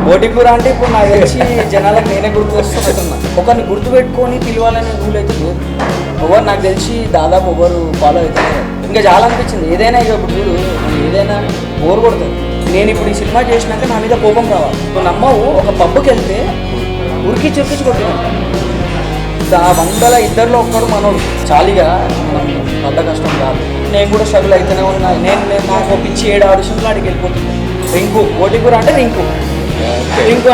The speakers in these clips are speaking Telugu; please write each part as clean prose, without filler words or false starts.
బోటికూర అంటే ఇప్పుడు నాకు తెలిసి జనాలకు నేనే గుర్తు వస్తున్నా. ఒకరిని గుర్తుపెట్టుకొని పిలవాలనే రూల్ అయితే లేదు. ఎవరు నాకు తెలిసి దాదాపు ఎవరు ఫాలో అవుతారు. ఇంకా చాలా అనిపించింది. ఏదైనా ఇక ఇప్పుడు చూడు, ఏదైనా బోర్ కొడుతుంది. నేను ఇప్పుడు ఈ సినిమా చేసినాక నా మీద కోపం రావాలి. నువ్వు నమ్మవు, ఒక పబ్బుకి వెళ్తే ఉరికి చెప్పించి కొట్టినంట. ఆ 100 ఇద్దరిలో ఒక్కడు మనోడు. చాలీగా మనం పెద్ద కష్టం కాదు. నేను కూడా స్ట్రగుల్ అయితేనే ఉన్నా. నేను నాకు పిచ్చి 7 ఆడిషన్లో ఆడికి వెళ్ళిపోతుంది. రింకు బోటికూర అంటే రింకు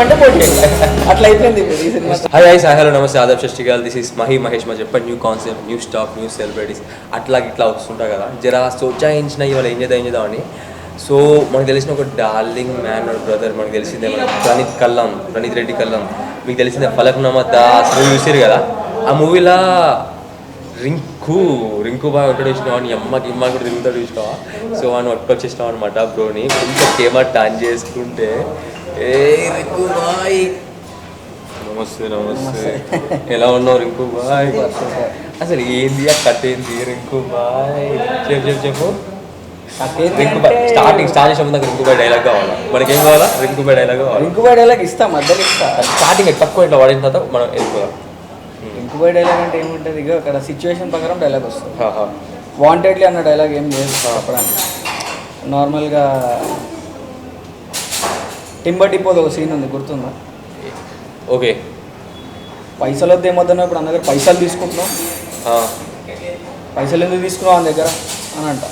అంటే బోటికూర అట్లా అయిపోయింది ఈ సినిమా. హాయ్ హలో నమస్తే, ఆదాబ్ షష్టిగాల్. దిస్ ఈస్ మహేష్ మా చెప్పండి. New concept, new stock, new celebrities ఇట్లా వస్తుంటాయి కదా. జరా సోచాయించిన ఇవాళ ఏం చేద్దామని. సో మనకు తెలిసిన ఒక డార్లింగ్ మ్యాన్ బ్రదర్ మనకు తెలిసిందే, మన ప్రణీత్ రెడ్డి కల్లం. మీకు తెలిసిందే ఫలక్నామా దాస్ మూవీ చూసారు కదా. ఆ మూవీలో రింకు బాగా ఉంటాడు చూసినావా, నీ అమ్మకి కూడా తిరుగుతాడు చూసినావా. సో అని వచ్చేసినావు అనమాట బ్రోని. కొంచెం కేమా టర్న్ చేసుకుంటే ఏ రింకు బాయ్, నమస్తే ఎలా ఉన్నావు రింకు బాయ్? అసలు ఏంది ఆ కథ ఏంది రింకు బాయ్? చెప్పు రింకు బాయ్. స్టార్ట్ చేసే ముందు రింకు బాయ్ డైలాగ్ కావాలా? మనకేం కావాలా? రింకు బాయ్ డైలాగ్ కావాలి. రింకు బాయ్ డైలాగ్ ఇస్తా, మధ్యలో ఇస్తా. స్టార్టింగ్ తక్కువ ఇట్లా వాడిన తర్వాత మనం వెళ్ళిపోదాం. రింకు బాయ్ డైలాగ్ అంటే ఏముంటుంది, ఇక అక్కడ సిచ్యువేషన్ ప్రకారం డైలాగ్ వస్తుంది. వాంటెడ్లీ అన్న డైలాగ్ ఏం లేదు చెప్పడానికి. నార్మల్గా టింబర్ డిపోది ఒక సీన్ ఉంది, గుర్తుందా? ఓకే. పైసలు వద్ద ఏమొద్దున్నా, ఇప్పుడు అన్న దగ్గర పైసలు తీసుకుంటున్నాం, పైసలు ఎందుకు తీసుకున్నావు అన్న దగ్గర అని అంట.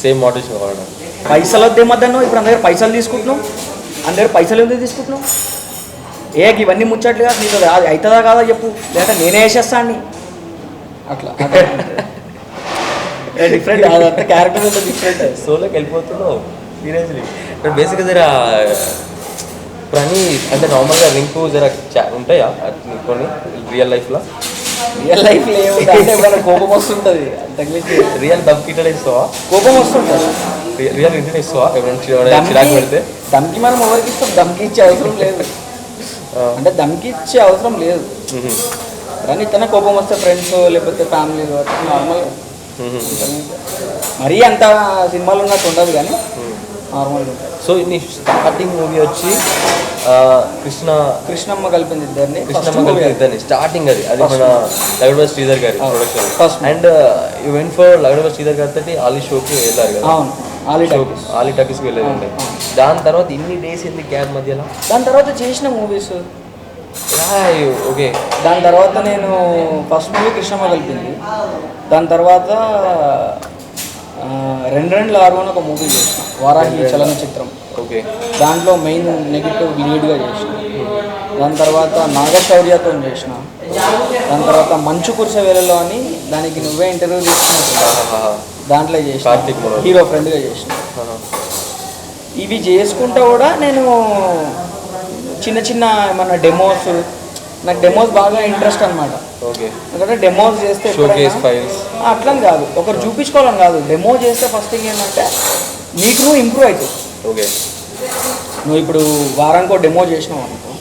సేమ్ మోటివేషన్ కావాలి. పైసలు వద్ద ఏమొద్దన్నావు, ఇప్పుడు అన్న దగ్గర పైసలు తీసుకుంటున్నాం, అన్న దగ్గర పైసలు ఎందుకు తీసుకుంటున్నావు? ఇవన్నీ ముచ్చట్లుగా నీకు అవుతుందా కాదా చెప్పు, లేదంటే నేనే వేసేస్తాను అట్లా. డిఫరెంట్ అదంతా క్యారెక్టర్ అంతా డిఫరెంట్. సోలోకి వెళ్ళిపోతున్నావు సీరియస్లీ. బట్ బేసిక్గా జర ప్రణీత్ అంటే నార్మల్గా రింకు జర ఉంటాయా కొన్ని రియల్ లైఫ్లో ఏముంటుంది అంటే కోపం వస్తుంటుంది. రియల్ దమ్కి ఇట్లా ఇస్తావా? కోపం వస్తుంటుంది. రియల్ ఇంటిని ఇస్తావా? ఎవరైనా చిరాకు పెడితే దమ్కి మనం ఎవరికి ఇస్తాం? దమ్కి ఇచ్చే అవసరం లేదు. అంటే దమ్కి ఇచ్చే అవసరం లేదు. కానీ ఇతనే కోపం వస్తే ఫ్రెండ్స్ లేకపోతే ఫ్యామిలీ నార్మల్, మరీ అంత సినిమాలు ఉన్నట్టు ఉండదు కానీ నార్మల్గా. సో నీ స్టార్టింగ్ మూవీ వచ్చి కృష్ణమ్మ కలిపింది ఇద్దరిని స్టార్టింగ్ అది మన లగడవ శ్రీధర్ గారి production first. And event for లగడవ శ్రీధర్ గారితో ఆలీ షోకి వెళ్ళారు కదా. ఆలీ టాకీస్కి వెళ్ళారండి. దాని తర్వాత ఇన్ని డేస్ ఏంది గ్యాప్ మధ్యలో? దాని తర్వాత చేసిన మూవీస్ ఓకే. దాని తర్వాత నేను ఫస్ట్ మూవీ కృష్ణమ్మ కలిపింది. దాని తర్వాత 2 అని ఒక మూవీ చేసిన, వారాహి చలనచిత్రం. ఓకే. దాంట్లో మెయిన్ నెగిటివ్ లీడ్గా చేసిన. దాని తర్వాత నాగశౌర్యతో చేసిన. దాని తర్వాత మంచు కురిసే వేళలో అని దానికి నువ్వే ఇంటర్వ్యూ తీసుకున్నా, దాంట్లో చేసిన, హీరో ఫ్రెండ్గా చేసిన. ఇవి చేసుకుంటా కూడా నేను చిన్న ఏమన్నా డెమోస్, నాకు డెమోస్ బాగా ఇంట్రెస్ట్ అనమాట. ఎందుకంటే డెమోస్ చేస్తే అట్లని కాదు, ఒకరు చూపించుకోవాలని కాదు, డెమో చేస్తే ఫస్ట్ థింగ్ ఏంటంటే నీకు నువ్వు ఇంప్రూవ్ అవుతావు. ఓకే. నువ్వు ఇప్పుడు వారానికో డెమో చేసినావు అనుకో,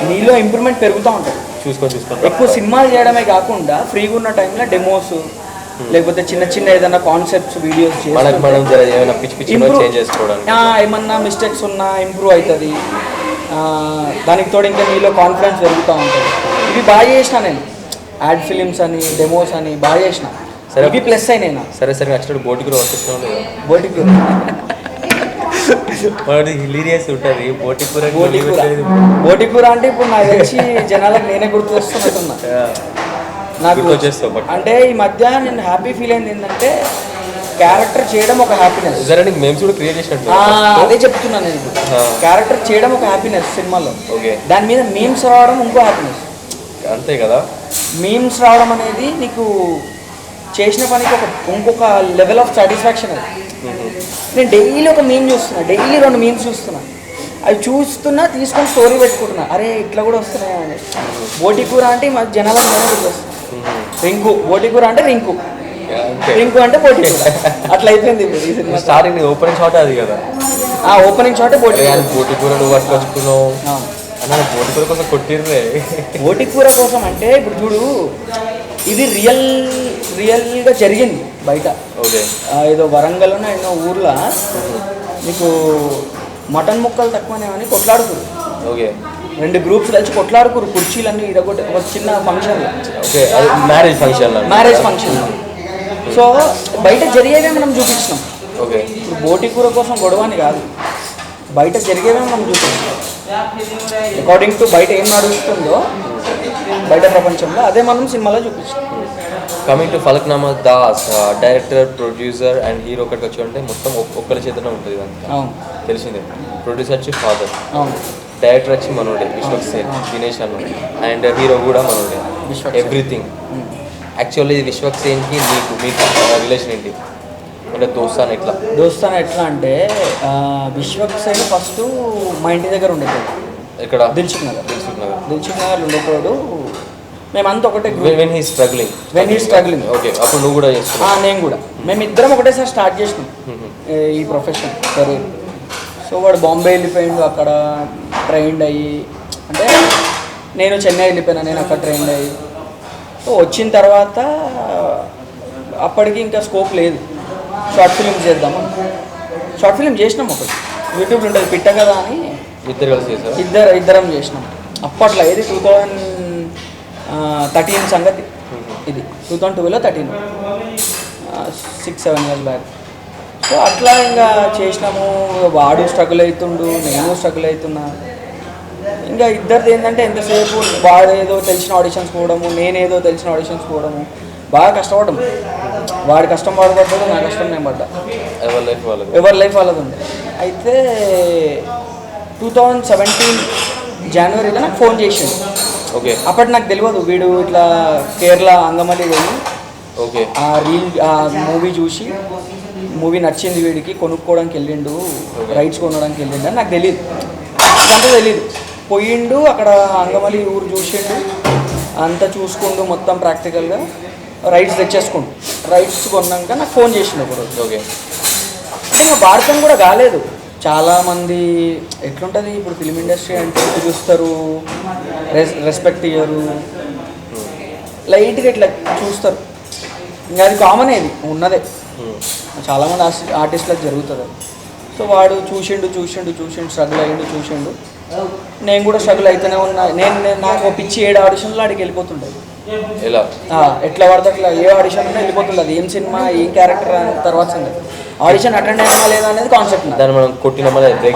నీలో ఇంప్రూవ్మెంట్ పెరుగుతూ ఉంటుంది. చూసుకో ఎక్కువ సినిమాలు చేయడమే కాకుండా ఫ్రీగా ఉన్న టైంలో డెమోస్ లేకపోతే చిన్న ఏదైనా కాన్సెప్ట్స్ వీడియోస్ ఏమన్నా మిస్టేక్స్ ఉన్నా ఇంప్రూవ్ అవుతుంది. దానికి తోడు ఇంకా నీలో కాన్ఫిడెన్స్ పెరుగుతూ ఉంటుంది. ఇవి బాగా చేసిన నేను, యాడ్ ఫిలిమ్స్ అని డెమోస్ అని బాగా చేసిన. సరే ఇవి ప్లస్ అయినా. సరే నచ్చినట్టు బోటికూర వచ్చేస్తున్నావు లేదా? బోటికూర హిలీరియస్ ఉంటుంది. బోటికూర అంటే ఇప్పుడు నాకు తెలిసి జనాలకు నేనే గుర్తు వస్తున్నా. నాకు అంటే ఈ మధ్య నేను హ్యాపీ ఫీల్ అయింది ఏంటంటే క్యారెక్టర్ చేయడం ఒక హ్యాపీనెస్. అదే చెప్తున్నాను నేను. క్యారెక్టర్ చేయడం ఒక హ్యాపీనెస్ సినిమాలో, దాని మీద మీమ్స్ రావడం ఇంకో హ్యాపీనెస్. అంతే కదా. మీమ్స్ రావడం అనేది నీకు చేసిన పనికి ఇంకొక లెవెల్ ఆఫ్ సాటిస్ఫాక్షన్. అది నేను డైలీ ఒక మీమ్ చూస్తున్నా, డైలీ 2 మీమ్స్ చూస్తున్నా. అవి చూస్తున్నా తీసుకొని స్టోరీ పెట్టుకుంటున్నా, అరే ఇట్లా కూడా వస్తున్నాయా అని. బోటికూర అంటే మా జనాలకు నేనే గుర్తొస్తుంది. బోటికూర అంటే రింకు అంటే బోటికూర అట్లా అయిపోయింది ఈ సినిమా. స్టార్టింగ్ ఓపెనింగ్ షాట్ అది కదా. ఓపెనింగ్ షాటే బోటికూర నువ్వు పట్టుకొచ్చుకున్నావు. బోటికూర కోసం కొట్టిర్రే. బోటికూర కోసం అంటే ఇప్పుడు చూడు, ఇది రియల్గా జరిగింది బయట. ఓకే. ఏదో వరంగల్లోనే ఎన్నో ఊర్లో మీకు మటన్ ముక్కలు తక్కువనే అని కొట్లాడుకురు. ఓకే 2 గ్రూప్స్ కలిసి కొట్లాడుకురు, కుర్చీలన్నీ ఇరగొట్టి ఒక చిన్న ఫంక్షన్లో. Okay marriage function. సో బయట జరిగేవే మనం చూపించినాం. ఓకే ఇప్పుడు బోటి కూర కోసం గొడవ అని కాదు, బయట జరిగేవే మనం చూపించినాం. అకార్డింగ్ టు బయట ఏం నడుస్తుందో బయట ప్రపంచంలో అదే మనం సినిమాలో చూపించాం. Coming to Falaknuma Das, director, producer and hero ఒకటికి వచ్చి అంటే మొత్తం ఒక్కరి చేతనే ఉంటుంది ఇదంతా. అవును తెలిసిందే. ప్రొడ్యూసర్ వచ్చి ఫాదర్, అవును డైరెక్టర్ వచ్చి మనోడే విశ్వక్ సేన్, దినేష్ అన్న, అండ్ హీరో కూడా మనోడే. ఎవ్రీథింగ్ యాక్చువల్లీ విశ్వక్ సేన్కి మీకు రిలేషన్ ఏంటి అంటే దోస్తాన్ ఎట్లా అంటే విశ్వక్ సేన్ ఫస్ట్ మా ఇంటి దగ్గర ఉండేది. ఇక్కడ దిల్సుఖ్ నగర్ ఉండేటోడు. మేమంతా ఒకటే వెన్ హీ స్ట్రగ్లింగ్. ఓకే అప్పుడు నువ్వు కూడా చేస్తున్నావు? నేను కూడా. మేమిద్దరం ఒకటేసారి స్టార్ట్ చేసినాం ఈ ప్రొఫెషన్ కెరీర్. సో వాడు బాంబే వెళ్ళిపోయిండు, అక్కడ ట్రైన్డ్ అయ్యి, అంటే నేను చెన్నై వెళ్ళిపోయినా, నేను అక్కడ ట్రైన్డ్ అయ్యి. సో వచ్చిన తర్వాత అప్పటికి ఇంకా స్కోప్ లేదు, షార్ట్ ఫిల్మ్స్ చేద్దాము. షార్ట్ ఫిల్మ్ చేసినాం ఒకటి, యూట్యూబ్లో ఉంటుంది పిట్ట కదా అని. ఇద్దరం చేసినాం అప్పట్లో. ఇది 2013 సంగతి, ఇది 2012 13, 6-7 years బ్యాక్. సో అట్లా ఇంకా చేసినాము. వాడు స్ట్రగుల్ అవుతుండు, నేను స్ట్రగుల్ అవుతున్నా. ఇంకా ఇద్దరిది ఏంటంటే ఎంతసేపు వాడు ఏదో తెలిసిన ఆడిషన్స్ పోవడము, నేనేదో తెలిసిన ఆడిషన్స్ పోవడము, బాగా కష్టపడము. వాడి కష్టం వాడు పడ్డాడు, నా కష్టం నేను పడ్డా. ఎవరి లైఫ్ వాళ్ళది ఉండే. అయితే 2017 జనవరిలో నాకు ఫోన్ చేసిండు. ఓకే అప్పటి నాకు తెలియదు వీడు ఇట్లా కేరళ అంగమల్లి వెళ్ళి ఆ మూవీ చూసి, మూవీ నచ్చింది వీడికి, కొనుక్కోవడానికి వెళ్ళిండు, రైట్స్ కొనడానికి వెళ్ళిండు అని నాకు తెలియదు. అంతా తెలియదు. పోయిండు అక్కడ అంగమల్లి ఊరు చూసిండు, అంతా చూసుకుంటూ మొత్తం ప్రాక్టికల్గా రైట్స్ తెచ్చేసుకుండు. రైట్స్ కొన్నాక నాకు ఫోన్ చేసిండు ఒకరోజు. ఓకే అంటే ఇంకా భారతం కూడా కాలేదు. చాలామంది ఎట్లుంటుంది ఇప్పుడు ఫిలిం ఇండస్ట్రీ అంటే చూస్తారు, రెస్పెక్ట్ ఇయ్యరు, లైట్గా ఇట్లా చూస్తారు. ఇంకా అది కామన్, ఇది ఉన్నదే, చాలామంది ఆర్టిస్టులకు జరుగుతుంది. సో వాడు చూసిండు స్ట్రగుల్ అయ్యిండు, చూసిండు. నేను కూడా స్ట్రగుల్ అవుతూనే ఉన్నా. నాకు పిచ్చి 7 ఆడిషన్లో ఆడికి వెళ్ళిపోతుండేది. ఎట్లా పడితే అట్లా ఏ ఆడిషన్ ఉన్నా వెళ్ళిపోతుండదు. ఏం సినిమా, ఏం క్యారెక్టర్ అని తర్వాత సంగతి. ఆడిషన్ అటెండ్ అయినా లేదా అనేది కాన్సెప్ట్.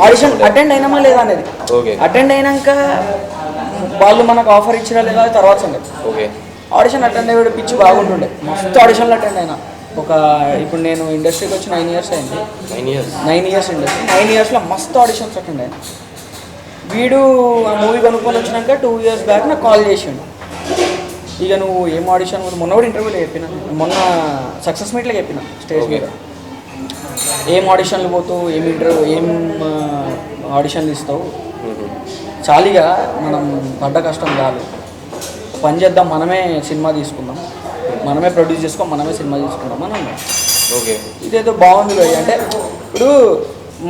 ఆడిషన్ అటెండ్ అయినామా లేదా అనేది, అటెండ్ అయినాక వాళ్ళు మనకు ఆఫర్ ఇచ్చినా లేదా తర్వాత సంగతి. ఆడిషన్ అటెండ్ అయ్యే పిచ్చి బాగుంటుండే. మస్తు ఆడిషన్లు అటెండ్ అయినా. ఇప్పుడు నేను ఇండస్ట్రీకి వచ్చి 9 years అయింది. 9 years ఇండస్ట్రీ. 9 yearsలో మస్తు ఆడిషన్స్ అటెండ్ అయినా. వీడు ఆ మూవీ కొనుక్కొని వచ్చినాక 2 years బ్యాక్ నాకు కాల్ చేసిండు. ఇక నువ్వు ఏం ఆడిషన్, మొన్న కూడా ఇంటర్వ్యూలో చెప్పిన, మొన్న సక్సెస్ మీట్లో చెప్పిన స్టేజ్ మీద, ఏం ఆడిషన్లు పోతావు, ఏం ఆడిషన్లు ఇస్తావు, చాలీగా మనం పడ్డ కష్టం చాలు, పని చేద్దాం, మనమే సినిమా తీసుకుందాం, మనమే ప్రొడ్యూస్ చేసుకోం, మనమే సినిమా తీసుకుందాం అని అన్నాం. ఓకే ఇదేదో బాగుంది భయ్. అంటే ఇప్పుడు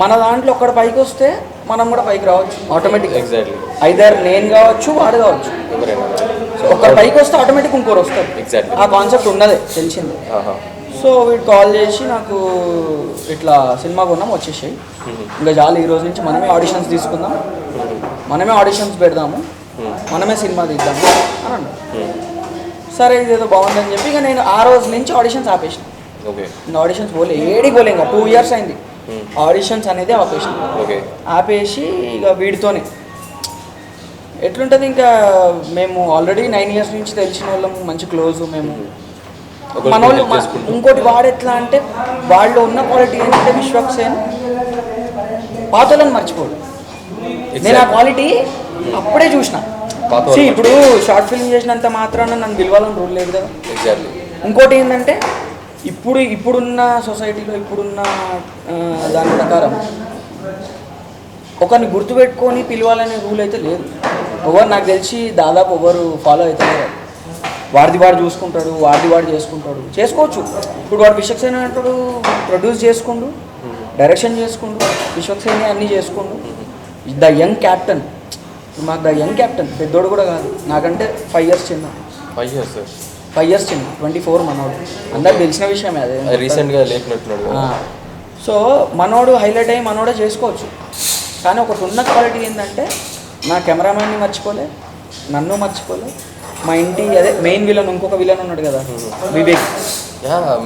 మన దాంట్లో ఒక్కడ పైకి వస్తే మనం కూడా పైకి రావచ్చు ఆటోమేటిక్గా. ఐదర్ నేను కావచ్చు, వాడు కావచ్చు. ఒకరు పైకి వస్తే ఆటోమేటిక్ ఇంకోరు వస్తారు. ఆ కాన్సెప్ట్ ఉన్నదే, తెలిసిందే. సో వీడు కాల్ చేసి నాకు ఇట్లా సినిమా కొన్నాం, వచ్చేసాయి, ఇంకా చాలు, ఈ రోజు నుంచి మనమే ఆడిషన్స్ తీసుకుందాం, మనమే ఆడిషన్స్ పెడదాము, మనమే సినిమా తీద్దాము అని అన్నాడు. సరే ఇదేదో బాగుందని చెప్పి ఇక నేను ఆ రోజు నుంచి ఆడిషన్స్ ఆపేసిన. ఇంకా ఆడిషన్స్ ఏడికి పోలే, ఇంకా 2 years అయింది ఆడిషన్స్ అనేది ఆపేసిన. ఆపేసి ఇక వీడితోనే ఎట్లుంటుంది, ఇంకా మేము ఆల్రెడీ 9 years నుంచి తెలిసిన వాళ్ళం, మంచి క్లోజ్ మేము. మన వాళ్ళు ఇంకోటి వాడు ఎట్లా అంటే, వాళ్ళు ఉన్న క్వాలిటీ ఏంటంటే విశ్వక్ సేన్ పాత వాళ్ళని మర్చిపోడు. నేను ఆ క్వాలిటీ అప్పుడే చూసిన. ఇప్పుడు షార్ట్ ఫిల్మ్ చేసినంత మాత్రాన నన్ను పిలవాలని రూల్ లేదు కదా. ఇంకోటి ఏంటంటే ఇప్పుడున్న సొసైటీలో, ఇప్పుడున్న దాని ప్రకారం ఒకరిని గుర్తుపెట్టుకొని పిలవాలనే రూల్ అయితే లేదు. నాకు తెలిసి దాదాపు ఎవరు ఫాలో అవుతారు. వాడిది వాడు చూసుకుంటాడు, వాడు చేసుకుంటాడు, చేసుకోవచ్చు. ఇప్పుడు వాడు విశ్వక్ సేన్ అంటాడు, ప్రొడ్యూస్ చేసుకుండు, డైరెక్షన్ చేసుకుండు, విశ్వక్ సేన్ అన్నీ చేసుకుండు. ద యంగ్ క్యాప్టెన్, మాకు ద యంగ్ క్యాప్టెన్, పెద్దోడు కూడా కాదు, నాకంటే 5 years చిన్న. 5 years చిన్న, 24 మనోడు. అందరికి తెలిసిన విషయమే అదే, రీసెంట్గా లేపినట్టున్నాడు. సో మనోడు హైలైట్ అయ్యి మనోడే చేసుకోవచ్చు. కానీ ఒకటి ఉన్న క్వాలిటీ ఏంటంటే నా కెమెరామ్యాన్ని మర్చిపోలే, నన్ను మర్చిపోలే, మా ఇంటి అదే మెయిన్ విలన్ ఇంకొక విలన్ ఉన్నాడు కదా వివేక్,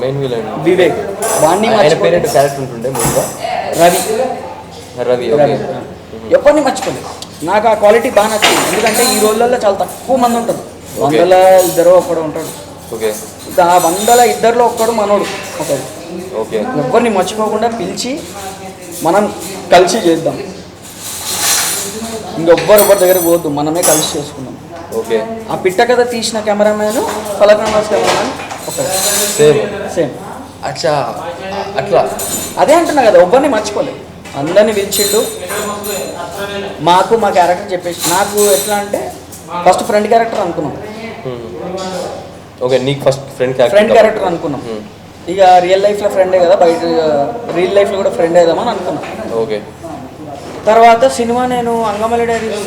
మెయిన్ విలన్ వివేక్ వాడిని మర్చిపోలే. క్యారెక్టర్ ఉంటుండే ముందుగా రవి రవి రవి ఎవరిని మర్చిపోలేదు. నాకు ఆ క్వాలిటీ బాగా నచ్చింది. ఎందుకంటే ఈ రోజులలో చాలా తక్కువ మంది ఉంటారు, 100 ఇద్దరు ఒక్కడు ఉంటాడు. ఓకే, ఆ 100 ఇద్దరిలో ఒక్కడు మనోడు ఒకడు. ఓకే, ఎవరిని మర్చిపోకుండా పిలిచి మనం కలిసి చేద్దాం, ఇంకొవ్వరు దగ్గర పోవద్దు, మనమే కలిసి చేసుకుందాం. ఓకే, ఆ పిట్ట కథ తీసిన కెమెరామ్యాన్ ఫలక్నామాస్ కెమెరామ్యాన్ ఒకడు, సేమ్ సేమ్. అచ్చా అట్లా అదే అంటున్నా కదా, ఎవరిని మర్చిపోలేదు, అందరినీ పిలిచిండు. మాకు మా క్యారెక్టర్ చెప్పేసి, నాకు ఎట్లా అంటే ఫస్ట్ ఫ్రెండ్ క్యారెక్టర్ అనుకున్నాం. ఓకే, నీకు ఫస్ట్ ఫ్రెండ్ క్యారెక్టర్ అనుకున్నాం. ఇక రియల్ లైఫ్లో ఫ్రెండే కదా, బయట రియల్ లైఫ్లో కూడా ఫ్రెండ్ అవుదామని అనుకున్నాం. ఓకే, తర్వాత సినిమా నేను అంగమల్లి డైరీస్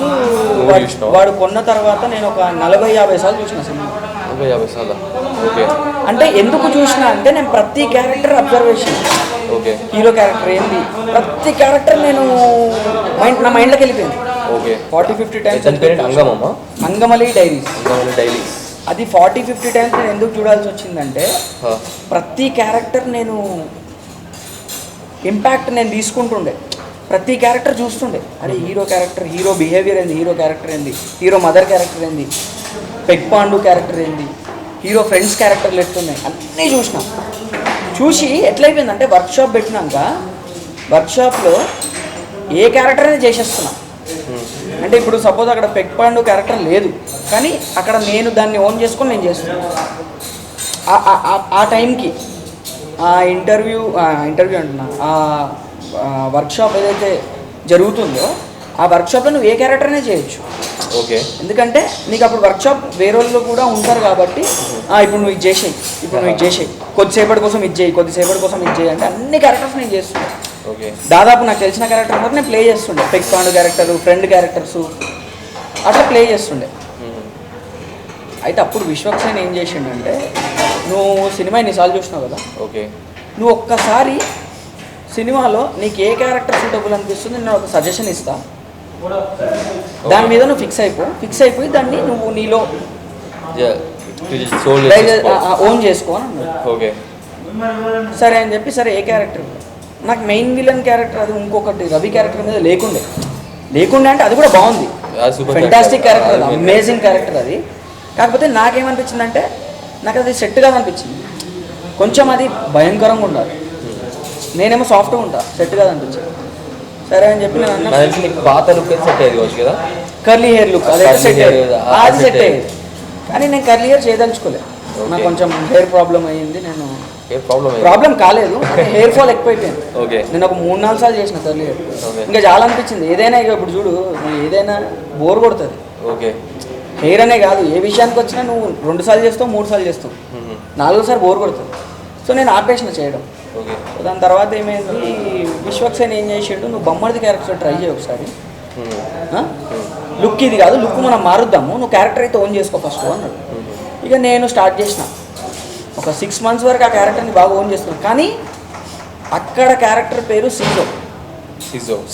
వాడు కొన్న తర్వాత నేను ఒక 40-50 సార్లు చూసిన సినిమా. 50 సార్లు? ఓకే. అంటే ఎందుకు చూసిన అంటే నేను ప్రతి character observation, okay, hero character ఏంది, ప్రతి క్యారెక్టర్ నేను నా మైండ్లోకి వెళ్ళిపోయింది. Okay, 40-50 times. అంగమల్లి డైరీస్. అది 40-50 టైమ్స్ నేను ఎందుకు చూడాల్సి వచ్చిందంటే ప్రతి క్యారెక్టర్ నేను ఇంపాక్ట్ నేను తీసుకుంటుండే, ప్రతి క్యారెక్టర్ చూస్తుండే. అరే హీరో క్యారెక్టర్, హీరో బిహేవియర్ ఏంది, హీరో క్యారెక్టర్ ఏంది, హీరో మదర్ క్యారెక్టర్ ఏంది, పెగ్ పాండు క్యారెక్టర్ ఏంది, హీరో ఫ్రెండ్స్ క్యారెక్టర్లు ఎట్లున్నాయి అన్నీ చూసిన. చూసి ఎట్లయిపోయిందంటే వర్క్షాప్ పెట్టినాక వర్క్షాప్లో ఏ క్యారెక్టర్ అనేది చేసేస్తున్నా. అంటే ఇప్పుడు సపోజ్ అక్కడ పెగ్ పాండు క్యారెక్టర్ లేదు, కానీ అక్కడ నేను దాన్ని ఓన్ చేసుకొని నేను చేస్తున్నాను. ఆ టైంకి ఆ ఇంటర్వ్యూ అంటున్నా, ఆ వర్క్షాప్ ఏదైతే జరుగుతుందో ఆ వర్క్షాప్లో నువ్వు ఏ క్యారెక్టర్ అనేది చేయొచ్చు. ఓకే, ఎందుకంటే నీకు అప్పుడు వర్క్షాప్ వేరే వాళ్ళు కూడా ఉంటారు కాబట్టి ఇప్పుడు నువ్వు ఇది చేసేయి, ఇప్పుడు నువ్వు ఇది చేసేయి, కొద్దిసేపటి కోసం ఇది చేయి, కొద్దిసేపటి కోసం ఇది చేయి అంటే అన్ని క్యారెక్టర్స్ నేను చేస్తున్నాను. ఓకే, దాదాపు నాకు తెలిసిన క్యారెక్టర్ కూడా నేను ప్లే చేస్తుండే. Peg Pandu character, friend characters అట్లా ప్లే చేస్తుండే. అయితే అప్పుడు విశ్వక్సేన్ ఏం చేసిండంటే, నువ్వు సినిమా ఎన్నిసార్లు చూసినావు కదా, ఓకే, నువ్వు ఒక్కసారి సినిమాలో నీకు ఏ క్యారెక్టర్ సూటబుల్ అనిపిస్తుంది నేను ఒక సజెషన్ ఇస్తా, దాని మీద నువ్వు ఫిక్స్ అయిపోయి దాన్ని నువ్వు నీలో ఓన్ చేసుకో అని అన్నాడు. ఓకే, సరే అని చెప్పి, సరే ఏ క్యారెక్టర్, నాకు మెయిన్ విలన్ క్యారెక్టర్ అది ఇంకొకటి రవి క్యారెక్టర్ మీద లేకుండే అంటే అది కూడా బాగుంది, ఫెంటాస్టిక్ క్యారెక్టర్, అది అమేజింగ్ క్యారెక్టర్ అది. కాకపోతే నాకేమనిపించిందంటే నాకు అది సెట్ కాదనిపించింది, కొంచెం అది భయంకరంగా ఉండాలి, నేనేమో సాఫ్ట్గా ఉంటా, సెట్ కాదనిపించింది. సరే అని చెప్పి నేను అన్న పాత లుక్ సెట్ అయ్యేది కావచ్చు కదా, కర్లీ హెయిర్ లుక్ అది సెట్ అయ్యేది, కానీ నేను కర్లీ హెయిర్ చేయదలుచుకోలేదు. నాకు కొంచెం హెయిర్ ప్రాబ్లం అయ్యింది, నేను ప్రాబ్లం కాలేదు, హెయిర్ ఫాల్ ఎక్కువైపోయింది. నేను ఒక 3-4 సార్లు చేసిన కర్లీ హెయిర్, ఇంకా చాలా అనిపించింది. ఏదైనా ఇక ఇప్పుడు చూడు, ఏదైనా బోర్ కొడుతుంది. ఓకే, హెయిర్ అనే కాదు, ఏ విషయానికి వచ్చినా నువ్వు 2 సార్లు చేస్తావు, 3 సార్లు చేస్తావు, 4వ సారి బోర్ కొడుతుంది. సో నేను ఆపేసిన చేయడం. దాని తర్వాత ఏమైంది, విశ్వక్సేన్ ఏం చేసిండు, నువ్వు బొమ్మడిది క్యారెక్టర్ ట్రై చేయి ఒకసారి, లుక్ ఇది కాదు, లుక్ మనం మారుద్దాము, నువ్వు క్యారెక్టర్ అయితే ఓన్ చేసుకో ఫస్ట్ అన్నాడు. ఇక నేను స్టార్ట్ చేసిన, ఒక 6 months వరకు ఆ క్యారెక్టర్ని బాగా ఓన్ చేస్తున్నాను. కానీ అక్కడ క్యారెక్టర్ పేరు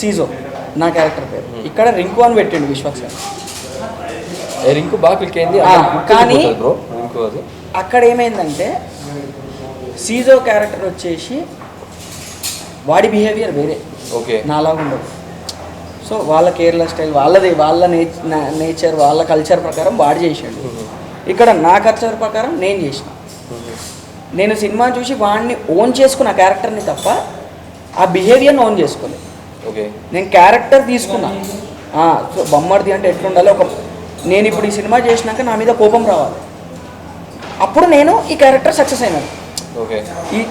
సీజో నా క్యారెక్టర్ పేరు, ఇక్కడ రింకు అని పెట్టిండు విశ్వక్సేన్. రింకు బాగా క్లిక్ అయింది. కానీ అక్కడ ఏమైందంటే సీజో క్యారెక్టర్ వచ్చేసి వాడి బిహేవియర్ వేరే, ఓకే, నాలాగా ఉండదు. సో వాళ్ళ కేరళ స్టైల్ వాళ్ళది, వాళ్ళ నేచర్ వాళ్ళ కల్చర్ ప్రకారం వాడు చేసాడు. ఇక్కడ నా కల్చర్ ప్రకారం నేను చేసిన. నేను సినిమా చూసి వాడిని ఓన్ చేసుకున్న క్యారెక్టర్ని తప్ప ఆ బిహేవియర్ని ఓన్ చేసుకోలేదు. ఓకే, నేను క్యారెక్టర్ తీసుకున్నా. సో బొమ్మడిది అంటే ఎట్లుండాలి, నేను ఇప్పుడు ఈ సినిమా చేసినాక నా మీద కోపం రావాలి, అప్పుడు నేను ఈ క్యారెక్టర్ సక్సెస్ అయినాను. ఓకే,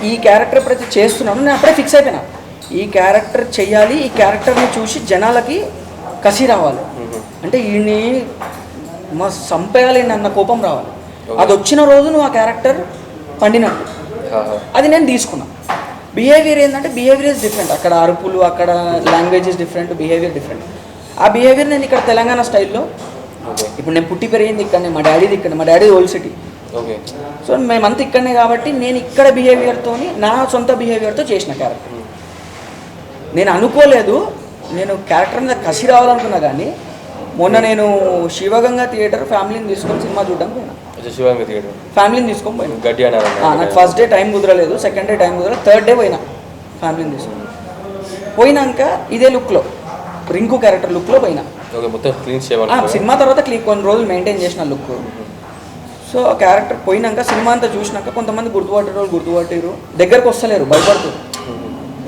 ఈ క్యారెక్టర్ ఎప్పుడైతే చేస్తున్నాను నేను అప్పుడే ఫిక్స్ అయిపోయినా, ఈ క్యారెక్టర్ చెయ్యాలి, ఈ క్యారెక్టర్ని చూసి జనాలకి కసి రావాలి, అంటే ఈయన్ని మా సంపేయాలి అన్న కోపం రావాలి. అది వచ్చిన రోజు నువ్వు ఆ క్యారెక్టర్ పండినట్టు, అది నేను తీసుకున్నా. బిహేవియర్ ఏంటంటే బిహేవియర్ ఇస్ డిఫరెంట్, అక్కడ అరుపులు, అక్కడ language is different, behaviour different. ఆ బిహేవియర్ నేను ఇక్కడ తెలంగాణ స్టైల్లో, ఇప్పుడు నేను పుట్టి పెరిగింది ఇక్కడనే, మా డాడీది ఇక్కడ, మా daddy old city. Okay, so మేమంతా ఇక్కడనే కాబట్టి నేను ఇక్కడ బిహేవియర్తో, నా సొంత బిహేవియర్తో చేసిన క్యారెక్టర్. నేను అనుకోలేదు నేను క్యారెక్టర్ మీద కసి రావాలనుకున్నా కానీ మొన్న నేను శివగంగా థియేటర్ ఫ్యామిలీని తీసుకొని సినిమా చూడడానికి పోయినా. శివంగా థియేటర్ ఫ్యామిలీని తీసుకొని పోయినా. గడ్డి అన్నారు నాకు ఫస్ట్ డే టైం కుదరలేదు, సెకండ్ డే టైం కుదరలేదు, థర్డ్ డే పోయినా ఫ్యామిలీని తీసుకొని. పోయినాక ఇదే లుక్లో రింకు క్యారెక్టర్ లుక్లో పోయినా. ఓకే, మొత్తం క్లీన్ చేయాలి. సినిమా తర్వాత కొన్ని రోజులు మెయింటైన్ చేసిన లుక్. సో ఆ క్యారెక్టర్ పోయినాక సినిమా అంతా చూసినాక కొంతమంది గుర్తుపట్టారు, దగ్గరకు వస్తలేరు, భయపడుతారు.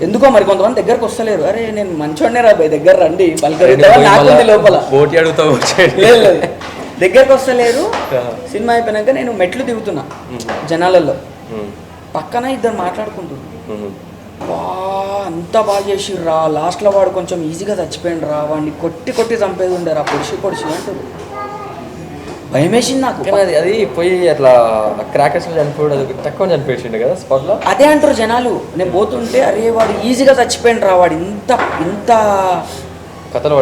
ఎందుకో మరి కొంతమంది దగ్గరకు వస్తలేరు. అరే నేను మంచోడనే రా భయ్, దగ్గర రండి పలకరిద్దామా నాకుంది లోపల. లేదు దగ్గరకు వస్తలేరు. సినిమా అయిపోయినాక నేను మెట్లు దిగుతున్నా జనాలలో, పక్కన ఇద్దరు మాట్లాడుకుంటున్నారు. వా అంత బాగా చేసిర్రా, లాస్ట్లో వాడు కొంచెం ఈజీగా చచ్చిపోయిండు రా, వాడిని కొట్టి చంపేది ఉండేరా, పొడిచి అంటారు. భయం వేసింది నాకు. అది పోయి అట్లా క్రాకర్స్ చనిపోయాడు, అది తక్కువ చనిపోయిండు కదా స్పాట్లో. అదే అంటారు జనాలు. నేను పోతుంటే అరే వాడు ఈజీగా చచ్చిపోయిండు రా, వాడు ఇంత కథలు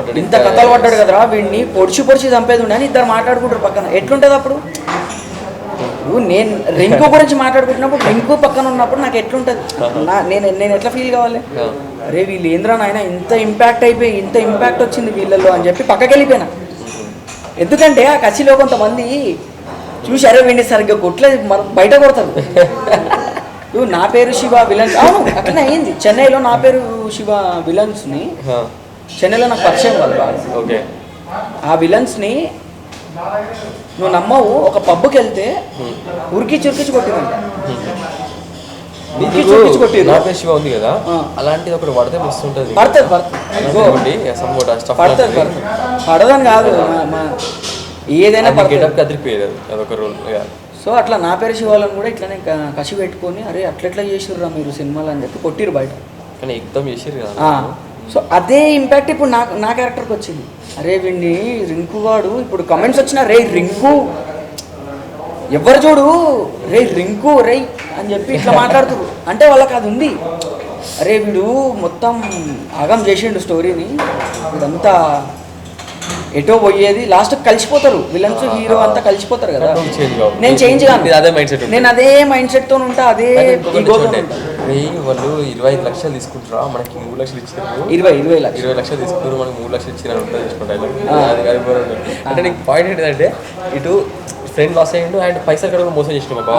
పడ్డాడు కదరా, వీడిని పొడిచి చంపేది ఉండే అని ఇద్దరు మాట్లాడుకుంటారు పక్కన. ఎట్లుంటుంది అప్పుడు? నేను రింకు గురించి మాట్లాడుకుంటున్నప్పుడు రింకు పక్కన ఉన్నప్పుడు నాకు ఎట్లుంటుంది, నేను ఎట్లా ఫీల్ కావాలి? అరే వీళ్ళు ఏంద్రా నాయన ఇంత ఇంపాక్ట్ వచ్చింది వీళ్ళల్లో అని చెప్పి పక్కకి వెళ్ళిపోయినా. ఎందుకంటే ఆ కచ్చిలో కొంతమంది చూసి అరే వీడిని సరిగ్గా కొట్టలేదు బయట కొడతారు. నా పేరు శివ విలన్స్. అవును అట్లనే అయింది చెన్నైలో. నా పేరు శివ విలన్స్ని చెన్నైలో నాకు పరిచయం వాళ్ళు బాగా. ఓకే, ఆ విలన్స్ని నువ్వు నమ్మవు, ఒక పబ్కి వెళ్తే ఉరికి చురికించి కొట్టిరంట. శివ ఉంది కదా, అలాంటిది ఒకటి పడితే వస్తుంటది. పడదని కాదు, ఏదైనా కదిరిపోయేది అదొక రోల్. సో అట్లా నా పేరు శివాలను కూడా ఇట్లానే కసి పెట్టుకొని అరే అట్లా చేసిర్రా మీరు సినిమాలు అని చెప్పి కొట్టిరు బయట. కానీ ఎక్దం చేసిర్రు కదా. సో అదే ఇంపాక్ట్ ఇప్పుడు నా క్యారెక్టర్కి వచ్చింది. అరే వీడిని రింకు వాడు ఇప్పుడు కమెంట్స్ వచ్చినా రే రింకు ఎవరు చూడు రే రింకు రే అని చెప్పి ఇట్లా మాట్లాడుతున్నారు. అంటే వాళ్ళకి అది ఉంది, అరే వీడు మొత్తం ఆగం చేసిండు స్టోరీని, వీడంతా ఎటో పోయేది లాస్ట్కి కలిసిపోతారు, విలన్స్ హీరో అంతా కలిసిపోతారు కదా. నేను చేంజ్ కాను, నేను అదే మైండ్ సెట్తో ఉంటా, అదే వాళ్ళు 25 లక్షలు తీసుకుంటారా, మనకి 3 లక్షలు ఇచ్చారు. 20 లక్షలు తీసుకుంటారు, మనకి 3 లక్షలు ఇచ్చిన తీసుకుంటారు. అంటే నీకు పాయింట్ ఏంటంటే ఇటు ఫ్రెండ్ లాస్ అయ్యిండు అండ్ పైసలు కడుగు మోసం చేసిన బాబా.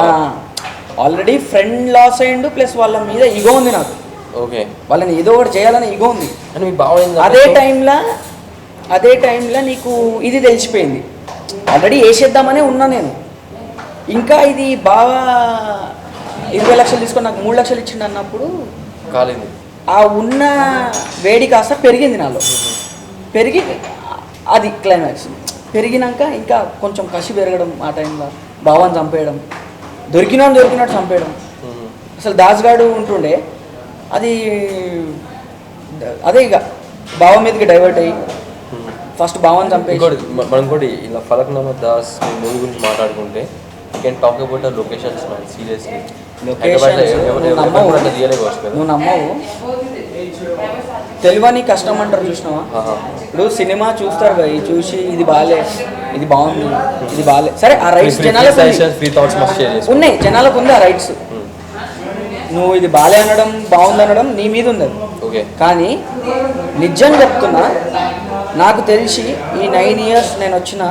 ఆల్రెడీ ఫ్రెండ్ లాస్ అయ్యిండు, ప్లస్ వాళ్ళ మీద ఈగో ఉంది నాకు. ఓకే, వాళ్ళని ఏదో ఒకటి చేయాలని ఈగో ఉంది. అని మీకు బాగా అదే టైంలో నీకు ఇది తెలిసిపోయింది. ఆల్రెడీ వేసేద్దామనే ఉన్నా నేను. ఇంకా ఇది బాగా 20 లక్షలు తీసుకొని నాకు 3 లక్షలు ఇచ్చిండు అన్నప్పుడు కాలేదు. ఆ ఉన్న వేడి కాస్త పెరిగింది నాలో. పెరిగి అది క్లైమాక్స్ పెరిగినాక ఇంకా కొంచెం కసి పెరగడం. ఆ టైంలో భావాన్ని చంపేయడం, దొరికినట్టు చంపేయడం. అసలు దాస్గాడు ఉంటుండే, అది అదే ఇక భావ మీదకి డైవర్ట్ అయ్యి ఫస్ట్ భావాన్ని చంపేసి. మనం కూడా ఇలా ఫలక్నామా దాస్ మూవీ గురించి మాట్లాడుకుంటే can talk about the locations man. Seriously నువ్వు నమ్మవు, తెలివని కష్టం అంటారు చూసినావా? ఇప్పుడు సినిమా చూస్తారు కదా, చూసి ఇది బాగాలే, ఇది బాగుంది, ఇది బాగాలే, సరే ఆ రైట్స్ జనాలకు ఉన్నాయి, జనాలకు ఉంది ఆ రైట్స్. నువ్వు ఇది బాగాలే అనడం బాగుంది అనడం నీ మీద ఉంది అది. కానీ నిజం చెప్తున్నా, నాకు తెలిసి ఈ 9 years నేను వచ్చిన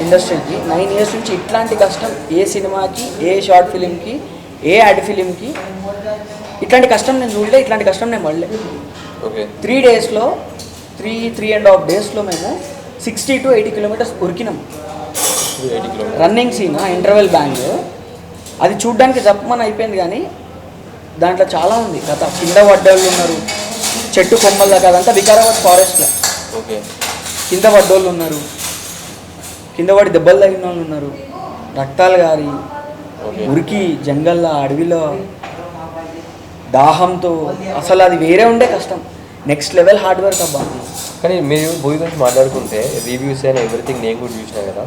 ఇండస్ట్రీకి, 9 years నుంచి ఇట్లాంటి కష్టం ఏ సినిమాకి, ఏ షార్ట్ ఫిలింకి, ఏ యాడ్ ఫిలింకి ఇట్లాంటి కష్టం నేను చూడలే, ఇట్లాంటి కష్టం నేను పడలే. 3 daysలో 3.5 daysలో మేము 60 to 80 kilometers ఉరికినాం. రన్నింగ్ సీన్, ఇంటర్వెల్ బ్యాంగ్, అది చూడ్డానికి జప్పమని అయిపోయింది. కానీ దాంట్లో చాలా ఉంది కథ. కింద పడ్డోళ్ళు ఉన్నారు, చెట్టు కొమ్మల దాకా, అదంతా వికారాబాద్ ఫారెస్ట్లో. కింద పడ్డోళ్ళు ఉన్నారు, కింద పడి దెబ్బలు తగిన వాళ్ళు ఉన్నారు, రక్తాలు గారి ఉరికి జంగల్లో అడవిలో దాహంతో. అసలు అది వేరే ఉండే కష్టం, నెక్స్ట్ లెవెల్ హార్డ్ వర్క్ అబ్బా. కానీ మీరు మూవీ గురించి మాట్లాడుకుంటే రివ్యూస్ అయినా ఎవ్రీథింగ్ నేను కూడా చూసినా కదా.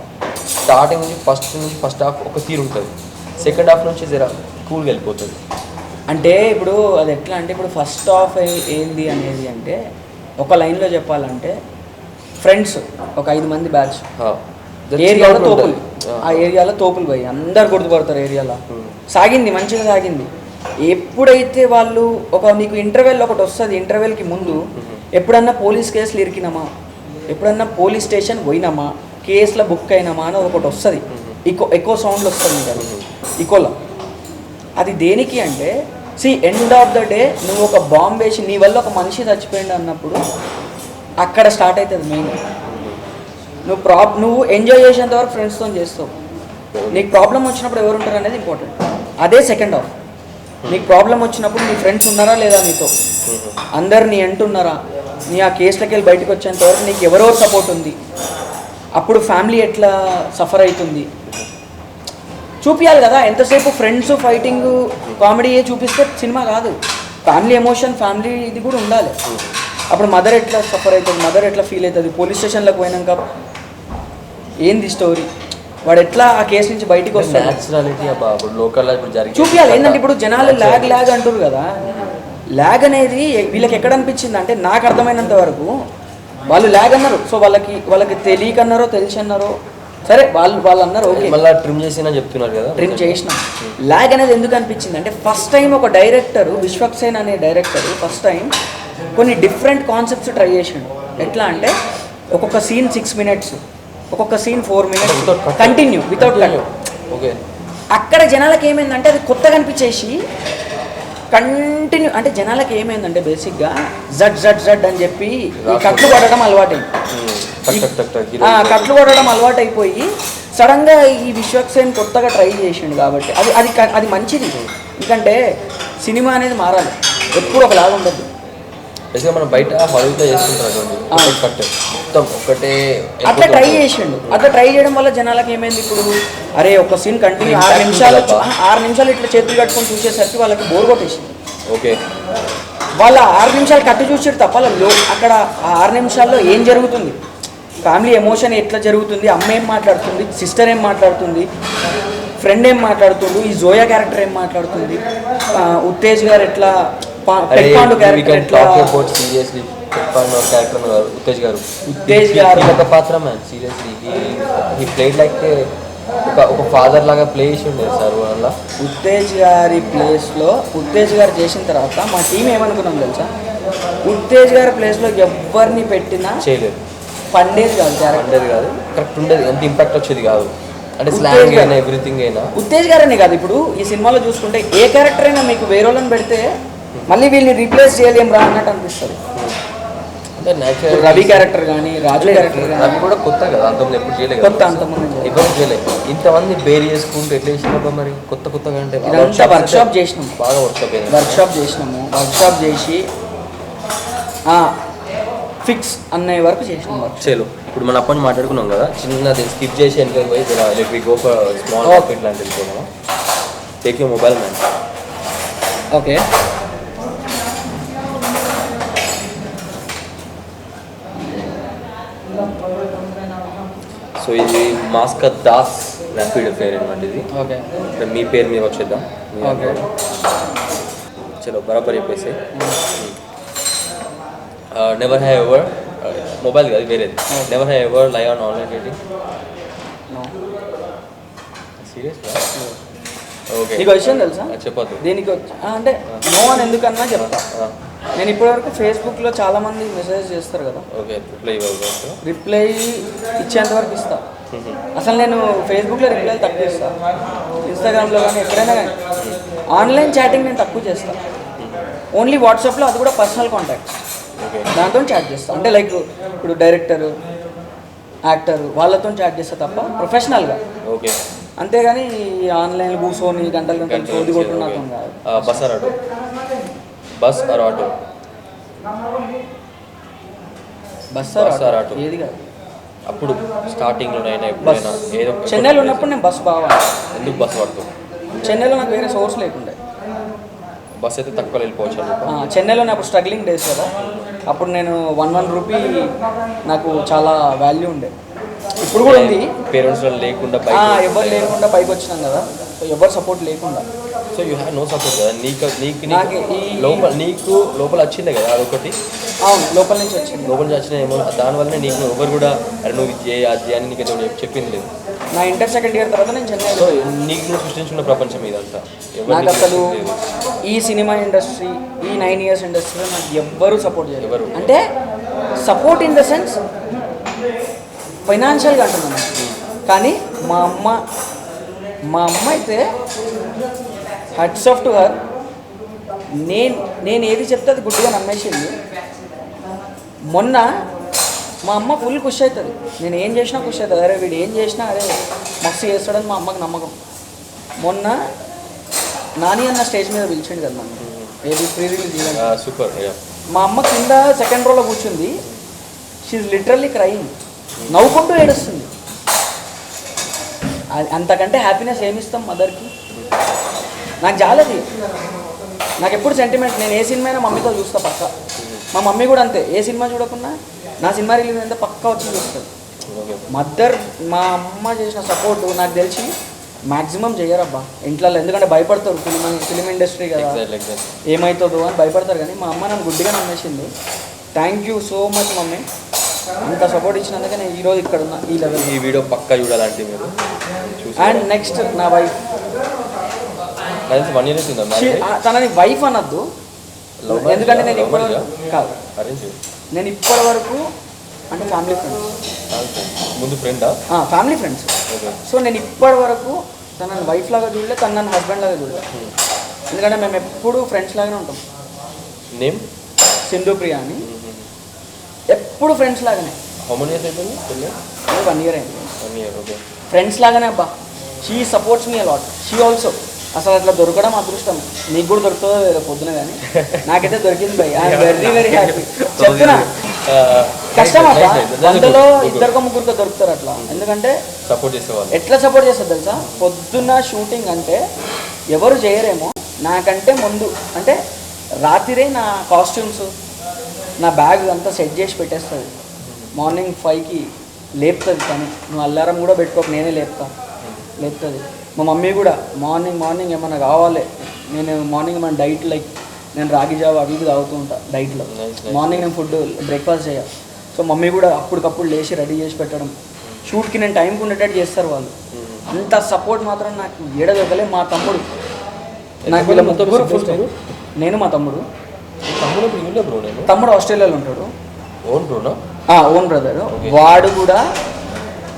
స్టార్టింగ్ నుంచి ఫస్ట్ హాఫ్ ఒక తీరు ఉంటుంది, సెకండ్ హాఫ్ నుంచి జర కూల్గా వెళ్ళిపోతుంది. అంటే ఇప్పుడు అది ఎట్లా అంటే, ఇప్పుడు ఫస్ట్ హాఫ్ ఏంది అనేది అంటే, ఒక లైన్లో చెప్పాలంటే ఫ్రెండ్స్ ఒక 5 మంది బ్యాచ్, ఏరియాలో తోపులు, ఆ ఏరియాలో తోపులు పోయి అందరు గుర్తుపడతారు ఏరియాలో. సాగింది మంచిగా సాగింది. ఎప్పుడైతే వాళ్ళు నీకు ఇంటర్వెల్ ఒకటి వస్తుంది, ఇంటర్వెల్కి ముందు ఎప్పుడన్నా పోలీస్ కేసులు ఇరికినామా, ఎప్పుడన్నా పోలీస్ స్టేషన్ పోయినామా, కేసులో బుక్ అయినామా అని ఒకటి వస్తుంది, ఎక్కువ సౌండ్లు వస్తుంది కదా ఈకోలో. అది దేనికి అంటే ఎండ్ ఆఫ్ ద డే నువ్వు ఒక బాంబ్ వేసి నీ వల్ల ఒక మనిషి చచ్చిపోయింది అన్నప్పుడు అక్కడ స్టార్ట్ అవుతుంది మెయిన్. నువ్వు ఎంజాయ్ చేసేంత వరకు ఫ్రెండ్స్తో చేస్తావు, నీకు ప్రాబ్లం వచ్చినప్పుడు ఎవరు ఉంటారు అనేది ఇంపార్టెంట్. అదే సెకండ్ హాఫ్. నీకు ప్రాబ్లం వచ్చినప్పుడు నీ ఫ్రెండ్స్ ఉన్నారా లేదా నీతో, అందరు నీ అంటున్నారా, నీ ఆ కేసులకి వెళ్ళి బయటకు వచ్చేంత వరకు నీకు ఎవరెవరు సపోర్ట్ ఉంది, అప్పుడు ఫ్యామిలీ ఎట్లా సఫర్ అవుతుంది చూపించాలి కదా. ఎంతసేపు ఫ్రెండ్స్ ఫైటింగ్ కామెడీ చూపిస్తే సినిమా కాదు, ఫ్యామిలీ ఎమోషన్ ఫ్యామిలీ ఇది కూడా ఉండాలి. అప్పుడు మదర్ ఎట్లా సఫర్ అవుతుంది, మదర్ ఎట్లా ఫీల్ అవుతుంది, పోలీస్ స్టేషన్లోకి పోయినాక ఏంది స్టోరీ, వాడు ఎట్లా ఆ కేసు నుంచి బయటకు వస్తాడు చూపించాలి. ఏంటంటే ఇప్పుడు జనాలు ల్యాగ్ అంటారు కదా, ల్యాగ్ అనేది వీళ్ళకి ఎక్కడ అనిపించింది అంటే నాకు అర్థమైనంత వరకు వాళ్ళు ల్యాగ్ అన్నారు. సో వాళ్ళకి తెలియకన్నారో తెలిసి అన్నారో సరే, వాళ్ళు అన్నారు ఓకే మళ్ళీ ట్రిమ్ చేసినా చెప్తున్నారు కదా, ట్రిమ్ చేసినాం. ల్యాగ్ అనేది ఎందుకు అనిపించింది అంటే ఫస్ట్ టైం ఒక డైరెక్టరు, విశ్వక్సేన్ అనే డైరెక్టరు ఫస్ట్ టైం కొన్ని డిఫరెంట్ కాన్సెప్ట్స్ ట్రై చేసాడు. ఎట్లా అంటే ఒక్కొక్క సీన్ 6 minutes, ఒక్కొక్క scene 4 minutes continue without cut. Okay, అక్కడ జనాలకు ఏమైందంటే అది కొత్తగా అనిపించేసి కంటిన్యూ అంటే జనాలకు ఏమైందంటే బేసిక్గా జడ్ అని చెప్పి ఈ కట్లు కొట్టడం అలవాటైంది. కట్లు కొట్టడం అలవాటు అయిపోయి సడన్గా ఈ విశ్వక్సేన్ కొత్తగా ట్రై చేసిండు కాబట్టి అది మంచిది. ఎందుకంటే సినిమా అనేది మారాలి, ఎప్పుడు ఒకలాగా ఉండద్దు. మనం బయట హాలీవుడ్లో చేస్తుంటారు మొత్తం ఒకటే అట్లా ట్రై చేసిండు. అట్లా ట్రై చేయడం వల్ల జనాలకు ఏమైంది, ఇప్పుడు అరే ఒక సీన్ కంటిన్యూ 6 నిమిషాలు ఇట్లా చేతులు కట్టుకొని చూసేసరికి వాళ్ళకి బోర్ కొట్టేసింది. ఓకే, వాళ్ళ 6 నిమిషాలు కట్టు చూసారు తప్ప అక్కడ ఆ 6 నిమిషాల్లో ఏం జరుగుతుంది, ఫ్యామిలీ ఎమోషన్ ఎట్లా జరుగుతుంది, అమ్మ ఏం మాట్లాడుతుంది, సిస్టర్ ఏం మాట్లాడుతుంది, ఫ్రెండ్ ఏం మాట్లాడుతుంది, ఈ జోయా క్యారెక్టర్ ఏం మాట్లాడుతుంది, ఉత్తేజ్ గారు ఎట్లా ఉత్తేజ్ గారు ఒక పాత్ర man seriously he played like ఒక ఫాదర్ లాగా ప్లే చేసి ఉండేది సార్ వల్ల. ఉత్తేజ్ గారి ప్లేస్లో ఉత్తేజ్ గారు చేసిన తర్వాత మా టీం ఏమనుకున్నాం తెలుసా, ఉత్తేజ్ గారి ప్లేస్లో ఎవరిని పెట్టినా చేయలేదు, పండేది కాదు, కరెక్ట్ ఉండేది, ఎంత ఇంపాక్ట్ వచ్చేది కాదు. అంటే స్లాంగ్ అయినా ఎవ్రీథింగ్ అయినా ఉత్తేజ్ గారనే కాదు. ఇప్పుడు ఈ సినిమాలో చూసుకుంటే ఏ క్యారెక్టర్ అయినా మీకు వేరే వాళ్ళని పెడితే మళ్ళీ వీళ్ళని రీప్లేస్ చేయలేం రా అన్నట్టు అనిపిస్తుంది. రవి క్యారెక్టర్ కానీ రాజు క్యారెక్టర్ కానీ రవి కూడా కొత్త కదా, అంతమంది ఎప్పుడు చేయలేదు, కొత్త అంతమంది ఎప్పుడు చేయలేదు. ఇంతమంది బేర్ చేసుకుంటూ ఎట్లా చేసినప్పుడు మరి కొత్తగా అంటే వర్క్షాప్ చేసినాము, బాగా వర్క్షాప్ చేసి ఫిక్స్ అనే వరకు చేసినాము. చలో ఇప్పుడు మనం అప్పటి మాట్లాడుకున్నాం కదా, చిన్నది స్కిప్ చేసి వెనక పోయి let we go for small outfit లాంటిది వెళ్ళిపోదాం. Take your mobile man. Okay, so ఇది మాస్కా దాస్ ర్యాపిడ్ ఫేర్ అనమాట. ఇది ఓకే, మీ పేరు మీద వచ్చేద్దాం. చలో బరాబర్ చెప్పేసి నెవర్ హ్యావ్ ఎవర్ మొబైల్ కాదు వేరేది, never have ever lie on online dating. Serious okay, నీకు విషయం తెలుసా చెప్పొద్దు దీనికి అంటే నో అని ఎందుకన్నా చెప్తా. నేను ఇప్పటివరకు ఫేస్బుక్లో చాలామంది మెసేజ్ చేస్తారు కదా, ఓకే రిప్లై ఇచ్చేంత వరకు ఇస్తా. అసలు నేను ఫేస్బుక్లో రిప్లై తక్కువ ఇస్తాను, ఇన్స్టాగ్రామ్లో కానీ ఎక్కడైనా కానీ. ఆన్లైన్ చాటింగ్ నేను తక్కువ చేస్తాను, ఓన్లీ వాట్సాప్లో, అది కూడా పర్సనల్ కాంటాక్ట్స్, దాంతో చాట్ చేస్తాను. అంటే లైక్ ఇప్పుడు డైరెక్టర్, యాక్టర్ వాళ్ళతో చాట్ చేస్తా తప్ప ప్రొఫెషనల్గా. ఓకే, అంతేగాని ఆన్లైన్ కూర్చొని గంటలు సోది కొట్టున్నాం కాదు. బస్ ఆర్ ఆటో ఏది కాదు. అప్పుడు స్టార్టింగ్లోనైనా ఎప్పుడైనా ఏదో చెన్నైలో ఉన్నప్పుడు నేను బస్ బాగా. ఎందుకు బస్ పడుతుంది? చెన్నైలో నాకు వేరే సోర్స్ లేకుండే, బస్ అయితే తక్కువ వెళ్ళిపోవచ్చు. చెన్నైలో నాకు స్ట్రగ్లింగ్ డేస్ కదా, అప్పుడు నేను 1 రూపీ నాకు చాలా వాల్యూ ఉండే. ఇప్పుడు కూడా ఉంది, పేరెంట్స్ లేకుండా ఎవరు లేకుండా పైకి వచ్చినాం కదా, సో ఎవరు సపోర్ట్ లేకుండా. So you have no support కదా, నీకు లోపల వచ్చిందే కదా అదొకటి. అవును, లోపల నుంచి వచ్చింది, ఏమో దానివల్లనే నీకు ఎవరు కూడా అరే నువ్వు ఇది అది అని నీకు చెప్పింది లేదు. నా ఇంటర్ సెకండ్ ఇయర్ తర్వాత నేను చెన్నైలో నీకు నువ్వు సృష్టించుకున్న ప్రపంచం ఇదంతా నాకు అసలు ఈ సినిమా ఇండస్ట్రీ ఈ 9 years ఇండస్ట్రీలో నాకు ఎవ్వరూ సపోర్ట్ చేయరు. ఎవరు? అంటే సపోర్ట్ ఇన్ ద సెన్స్ ఫైనాన్షియల్గా అంటున్నాను. కానీ మా అమ్మ అయితే హట్స్ ఆఫ్ టు హర్. నేను ఏది చెప్తే అది గుడ్డుగా నమ్మేసింది. మొన్న మా అమ్మ ఫుల్ ఖుషి అవుతుంది, నేను ఏం చేసినా ఖుషి అవుతుంది. అరే వీడు ఏం చేసినా అరే మస్తు చేస్తాడని మా అమ్మకి నమ్మకం. మొన్న నాని అన్న స్టేజ్ మీద పిలిచిండు కదా నన్ను, ఏది ప్రీ రిలీజ్ ఈవెంట్. సూపర్. మా అమ్మ కింద సెకండ్ రోలో కూర్చుంది. షీఈ్ లిటరల్లీ క్రైయింగ్, నవ్వుకుంటూ ఏడుస్తుంది. అంతకంటే హ్యాపీనెస్ ఏమిస్తాం మదర్కి. నాకు జాలది, నాకు ఎప్పుడు సెంటిమెంట్. నేను ఏ సినిమా అయినా మమ్మీతో చూస్తా పక్క. మా మమ్మీ కూడా అంతే, ఏ సినిమా చూడకుండా నా సినిమా రిలీజ్ అయితే పక్కా వచ్చి చూస్తుంది. మదర్ మా అమ్మ చేసిన సపోర్టు నాకు తెలిసి మ్యాక్సిమం చేయరబ్బా ఇంట్లో, ఎందుకంటే భయపడతారు. ఫిలిం ఇండస్ట్రీ కదా ఏమవుతుందో అని భయపడతారు. కానీ మా అమ్మ నన్ను గుడ్డిగా నమ్మేసింది. Thank you so much mummy, అంత సపోర్ట్ ఇచ్చినందుకే నేను ఈరోజు ఇక్కడ ఉన్నా ఈ లెవెల్. ఈ వీడియో పక్కా చూడాలంటే మీరు. అండ్ నెక్స్ట్ నా వైఫ్, 1 year అవుతుందా? తనని వైఫ్ అనొద్దు, ఎందుకంటే నేను ఇప్పటి కాదు, నేను ఇప్పటి వరకు అంటే ఫ్యామిలీ ఫ్రెండ్స్. ముందు ఫ్రెండా? Family friends. సో నేను ఇప్పటి వరకు తనని వైఫ్ లాగా చూడలే, తను నన్ను హస్బెండ్ లాగా చూడలే. ఎందుకంటే మేము ఎప్పుడు ఫ్రెండ్స్ లాగానే ఉంటాం. నేమ్ సింధు ప్రియ అని, ఎప్పుడు ఫ్రెండ్స్ లాగానే. హౌ మెనీ ఇయర్స్ అయిపోయింది? 1 year అయింది. 1 year. ఓకే. ఫ్రెండ్స్ లాగానే అబ్బా. She supports me a lot. She also అసలు అట్లా దొరకడం అదృష్టం. నీకు కూడా దొరుకుతుందో వేరే పొద్దున, కానీ నాకైతే దొరికింది భయ్. I'm very very happy. చెప్తున్నా కష్టం అబ్బా, వందలో 2-3 దొరుకుతారు అట్లా. ఎందుకంటే సపోర్ట్ చేసేవాళ్ళు ఎట్లా సపోర్ట్ చేస్తారు తెలుసా? పొద్దున్న షూటింగ్ అంటే ఎవరు చేయరేమో, నాకంటే ముందు అంటే రాత్రిరే నా కాస్ట్యూమ్స్ నా బ్యాగ్ అంతా సెట్ చేసి పెట్టేస్తుంది. మార్నింగ్ 5కి లేపుతుంది. కానీ నువ్వు అల్లారం కూడా పెట్టుకోక నేనే లేపుతుంది. మా మమ్మీ కూడా మార్నింగ్ ఏమన్నా కావాలి, నేను మార్నింగ్ ఏమైనా డైట్ లైక్ నేను రాగి జావ అవి తాగుతూ ఉంటా డైట్లో. మార్నింగ్ నేను ఫుడ్ బ్రేక్ఫాస్ట్ చేయ. సో మమ్మీ కూడా అప్పటికప్పుడు లేచి రెడీ చేసి పెట్టడం, షూట్కి నేను టైంకి ఉండేటట్టు చేస్తారు వాళ్ళు. అంత సపోర్ట్ మాత్రం నాకు ఏడదొక్కలే. మా తమ్ముడు, నాకు వీళ్ళ ముగ్గురు ఫుల్. నేను మా తమ్ముడు ఆస్ట్రేలియాలో ఉంటాడు. Own brother.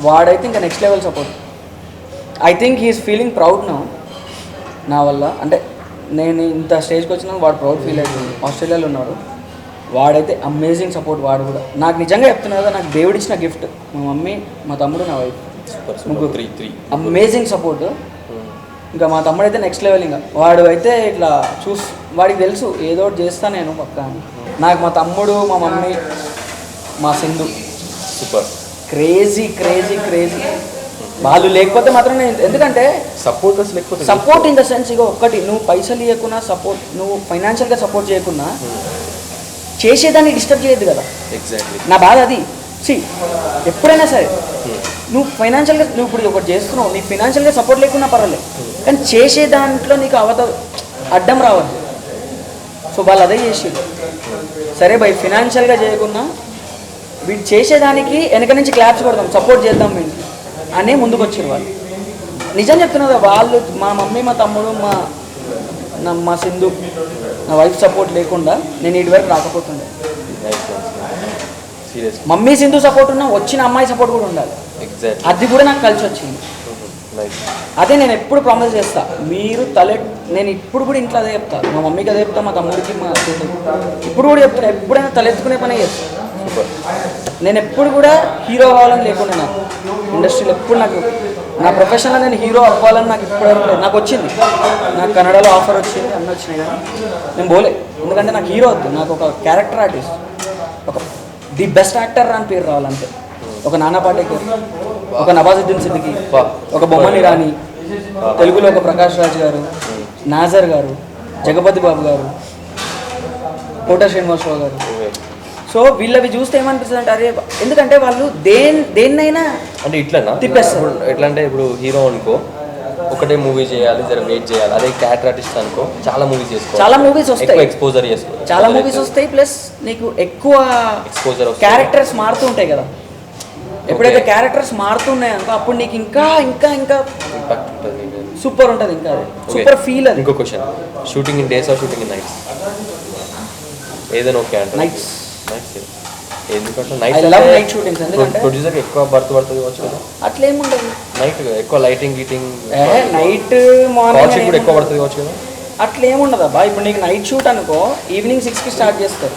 వాడైతే ఇంకా next level support. I think he's feeling proud నా వల్ల. అంటే నేను ఇంత స్టేజ్కి వచ్చినా వాడు ప్రౌడ్ ఫీల్ అవుతుంది. ఆస్ట్రేలియాలో ఉన్నాడు వాడైతే అమేజింగ్ సపోర్ట్. వాడు కూడా నాకు నిజంగా చెప్తున్నా కదా, నాకు దేవుడు ఇచ్చిన గిఫ్ట్. మా మమ్మీ, మా తమ్ముడు, నా వైఫ్, ముగ్గురు అమేజింగ్ సపోర్ట్. ఇంకా మా తమ్ముడు అయితే నెక్స్ట్ లెవెల్. ఇంకా వాడు అయితే ఇట్లా వాడికి తెలుసు ఏదో ఒకటి చేస్తాను నేను పక్కా అని. నాకు మా తమ్ముడు, మా మమ్మీ, మా సింధు సూపర్ క్రేజీ. వాళ్ళు లేకపోతే మాత్రం నేను, ఎందుకంటే సపోర్ట్ ఇన్ ద సెన్స్ ఇక ఒక్కటి, నువ్వు పైసలు ఇవ్వకున్నా సపోర్ట్, నువ్వు ఫైనాన్షియల్గా సపోర్ట్ చేయకున్నా చేసేదాన్ని డిస్టర్బ్ చేయొద్దు కదా. ఎగ్జాక్ట్లీ నా బాధ అది. ఎప్పుడైనా సరే నువ్వు ఫైనాన్షియల్గా నువ్వు ఇప్పుడు ఒకటి చేస్తున్నావు, నీకు ఫైనాన్షియల్గా సపోర్ట్ లేకున్నా పర్వాలేదు, కానీ చేసే దాంట్లో నీకు అడ్డం రావద్దు. సో వాళ్ళు అదే చేసేది. సరే బై ఫైనాన్షియల్గా చేయకున్నా వీడు చేసేదానికి వెనక నుంచి క్లాప్స్ కొడదాం, సపోర్ట్ చేద్దాం వీడికి అనే ముందుకు వచ్చారు వాళ్ళు. నిజం చెప్తున్నారు వాళ్ళు. మా మమ్మీ, మా తమ్ముడు, మా సింధు, నా వైఫ్ సపోర్ట్ లేకుండా నేను ఇటు వరకు రాకపోతుండే. మమ్మీ సింధు సపోర్ట్ ఉన్నా వచ్చిన అమ్మాయి సపోర్ట్ కూడా ఉండాలి. అది కూడా నాకు కలిసి వచ్చింది. అదే నేను ఎప్పుడు ప్రామిస్ చేస్తా, మీరు నేను ఇప్పుడు కూడా ఇంట్లో అదే చెప్తా, మా మమ్మీకి అదే చెప్తా, మా తమ్ముడికి, మా సింధు ఇప్పుడు కూడా చెప్తాను. ఎప్పుడైనా తలెత్తుకునే పనే చేస్తా. నేను ఎప్పుడు కూడా హీరో అవ్వాలని లేకుండా నాకు ఇండస్ట్రీలో ఎప్పుడు నాకు నా ప్రొఫెషన్లో నేను హీరో అవ్వాలని నాకు ఇప్పటివరకు లేదు. నాకు వచ్చింది, నాకు కన్నడలో ఆఫర్ వచ్చింది, అన్నీ వచ్చినాయి, కానీ నేను పోలే. ఎందుకంటే నాకు హీరో వద్దు, నాకు ఒక క్యారెక్టర్ ఆర్టిస్ట్, ఒక ది బెస్ట్ యాక్టర్ అని పేరు రావాలంటే. ఒక నానా పాటేకర్, ఒక నవాజుద్దీన్ సిద్దికి, ఒక బొమ్మని రాణి, తెలుగులో ఒక ప్రకాష్ రాజ్ గారు, నాజర్ గారు, జగపతి బాబు గారు, కోట శ్రీనివాసరావు గారు. సో వీళ్ళవి చూస్తే ఏమనిపిస్తుంది అంటే అరే, ఎందుకంటే వాళ్ళు దేన్నైనా అంటే ఇట్లా తిప్పేస్తారు. ఎట్లా అంటే ఇప్పుడు హీరో అనుకో ఒకటే మూవీ చేయాలి, జర వెయిట్ చేయాలి. అదే క్యారెక్టర్ ఆర్టిస్ట్ అనుకో చాలా మూవీస్ చేసుకో, చాలా మూవీస్ వస్తాయి, ఎక్స్పోజర్ చేసుకో, చాలా మూవీస్ వస్తాయి. ప్లస్ నీకు ఎక్కువ ఎక్స్పోజర్, క్యారెక్టర్స్ మారుతూ ఉంటాయి కదా. ఎప్పుడైతే క్యారెక్టర్స్ మారుతున్నాయి అనుకో అప్పుడు నీకు ఇంకా ఇంకా ఇంకా ఇంపాక్ట్ ఉంటుంది. సూపర్ ఉంటుంది ఇంకా అది సూపర్ ఫీల్ అది. ఇంకో question, shooting in days or shooting in nights? ఏదైనా ఓకే అంటే నైట్స్. నైట్స్ ఎందుకంటే ఐ లవ్ నైట్ షూటింగ్స్. ఎందుకంటే ప్రొడ్యూసర్కి ఎక్కువ పడుతుంది కావచ్చు కదా, అట్లా ఏముండదు. నైట్ ఎక్కువ లైటింగ్ గీటింగ్ నైట్ కాల్ మార్నింగ్ షీట్ కూడా ఎక్కువ పడుతుంది కావచ్చు కదా. అట్లా ఏముండదు అబ్బా. ఇప్పుడు నీకు నైట్ షూట్ అనుకో ఈవినింగ్ 6కి స్టార్ట్ చేస్తారు.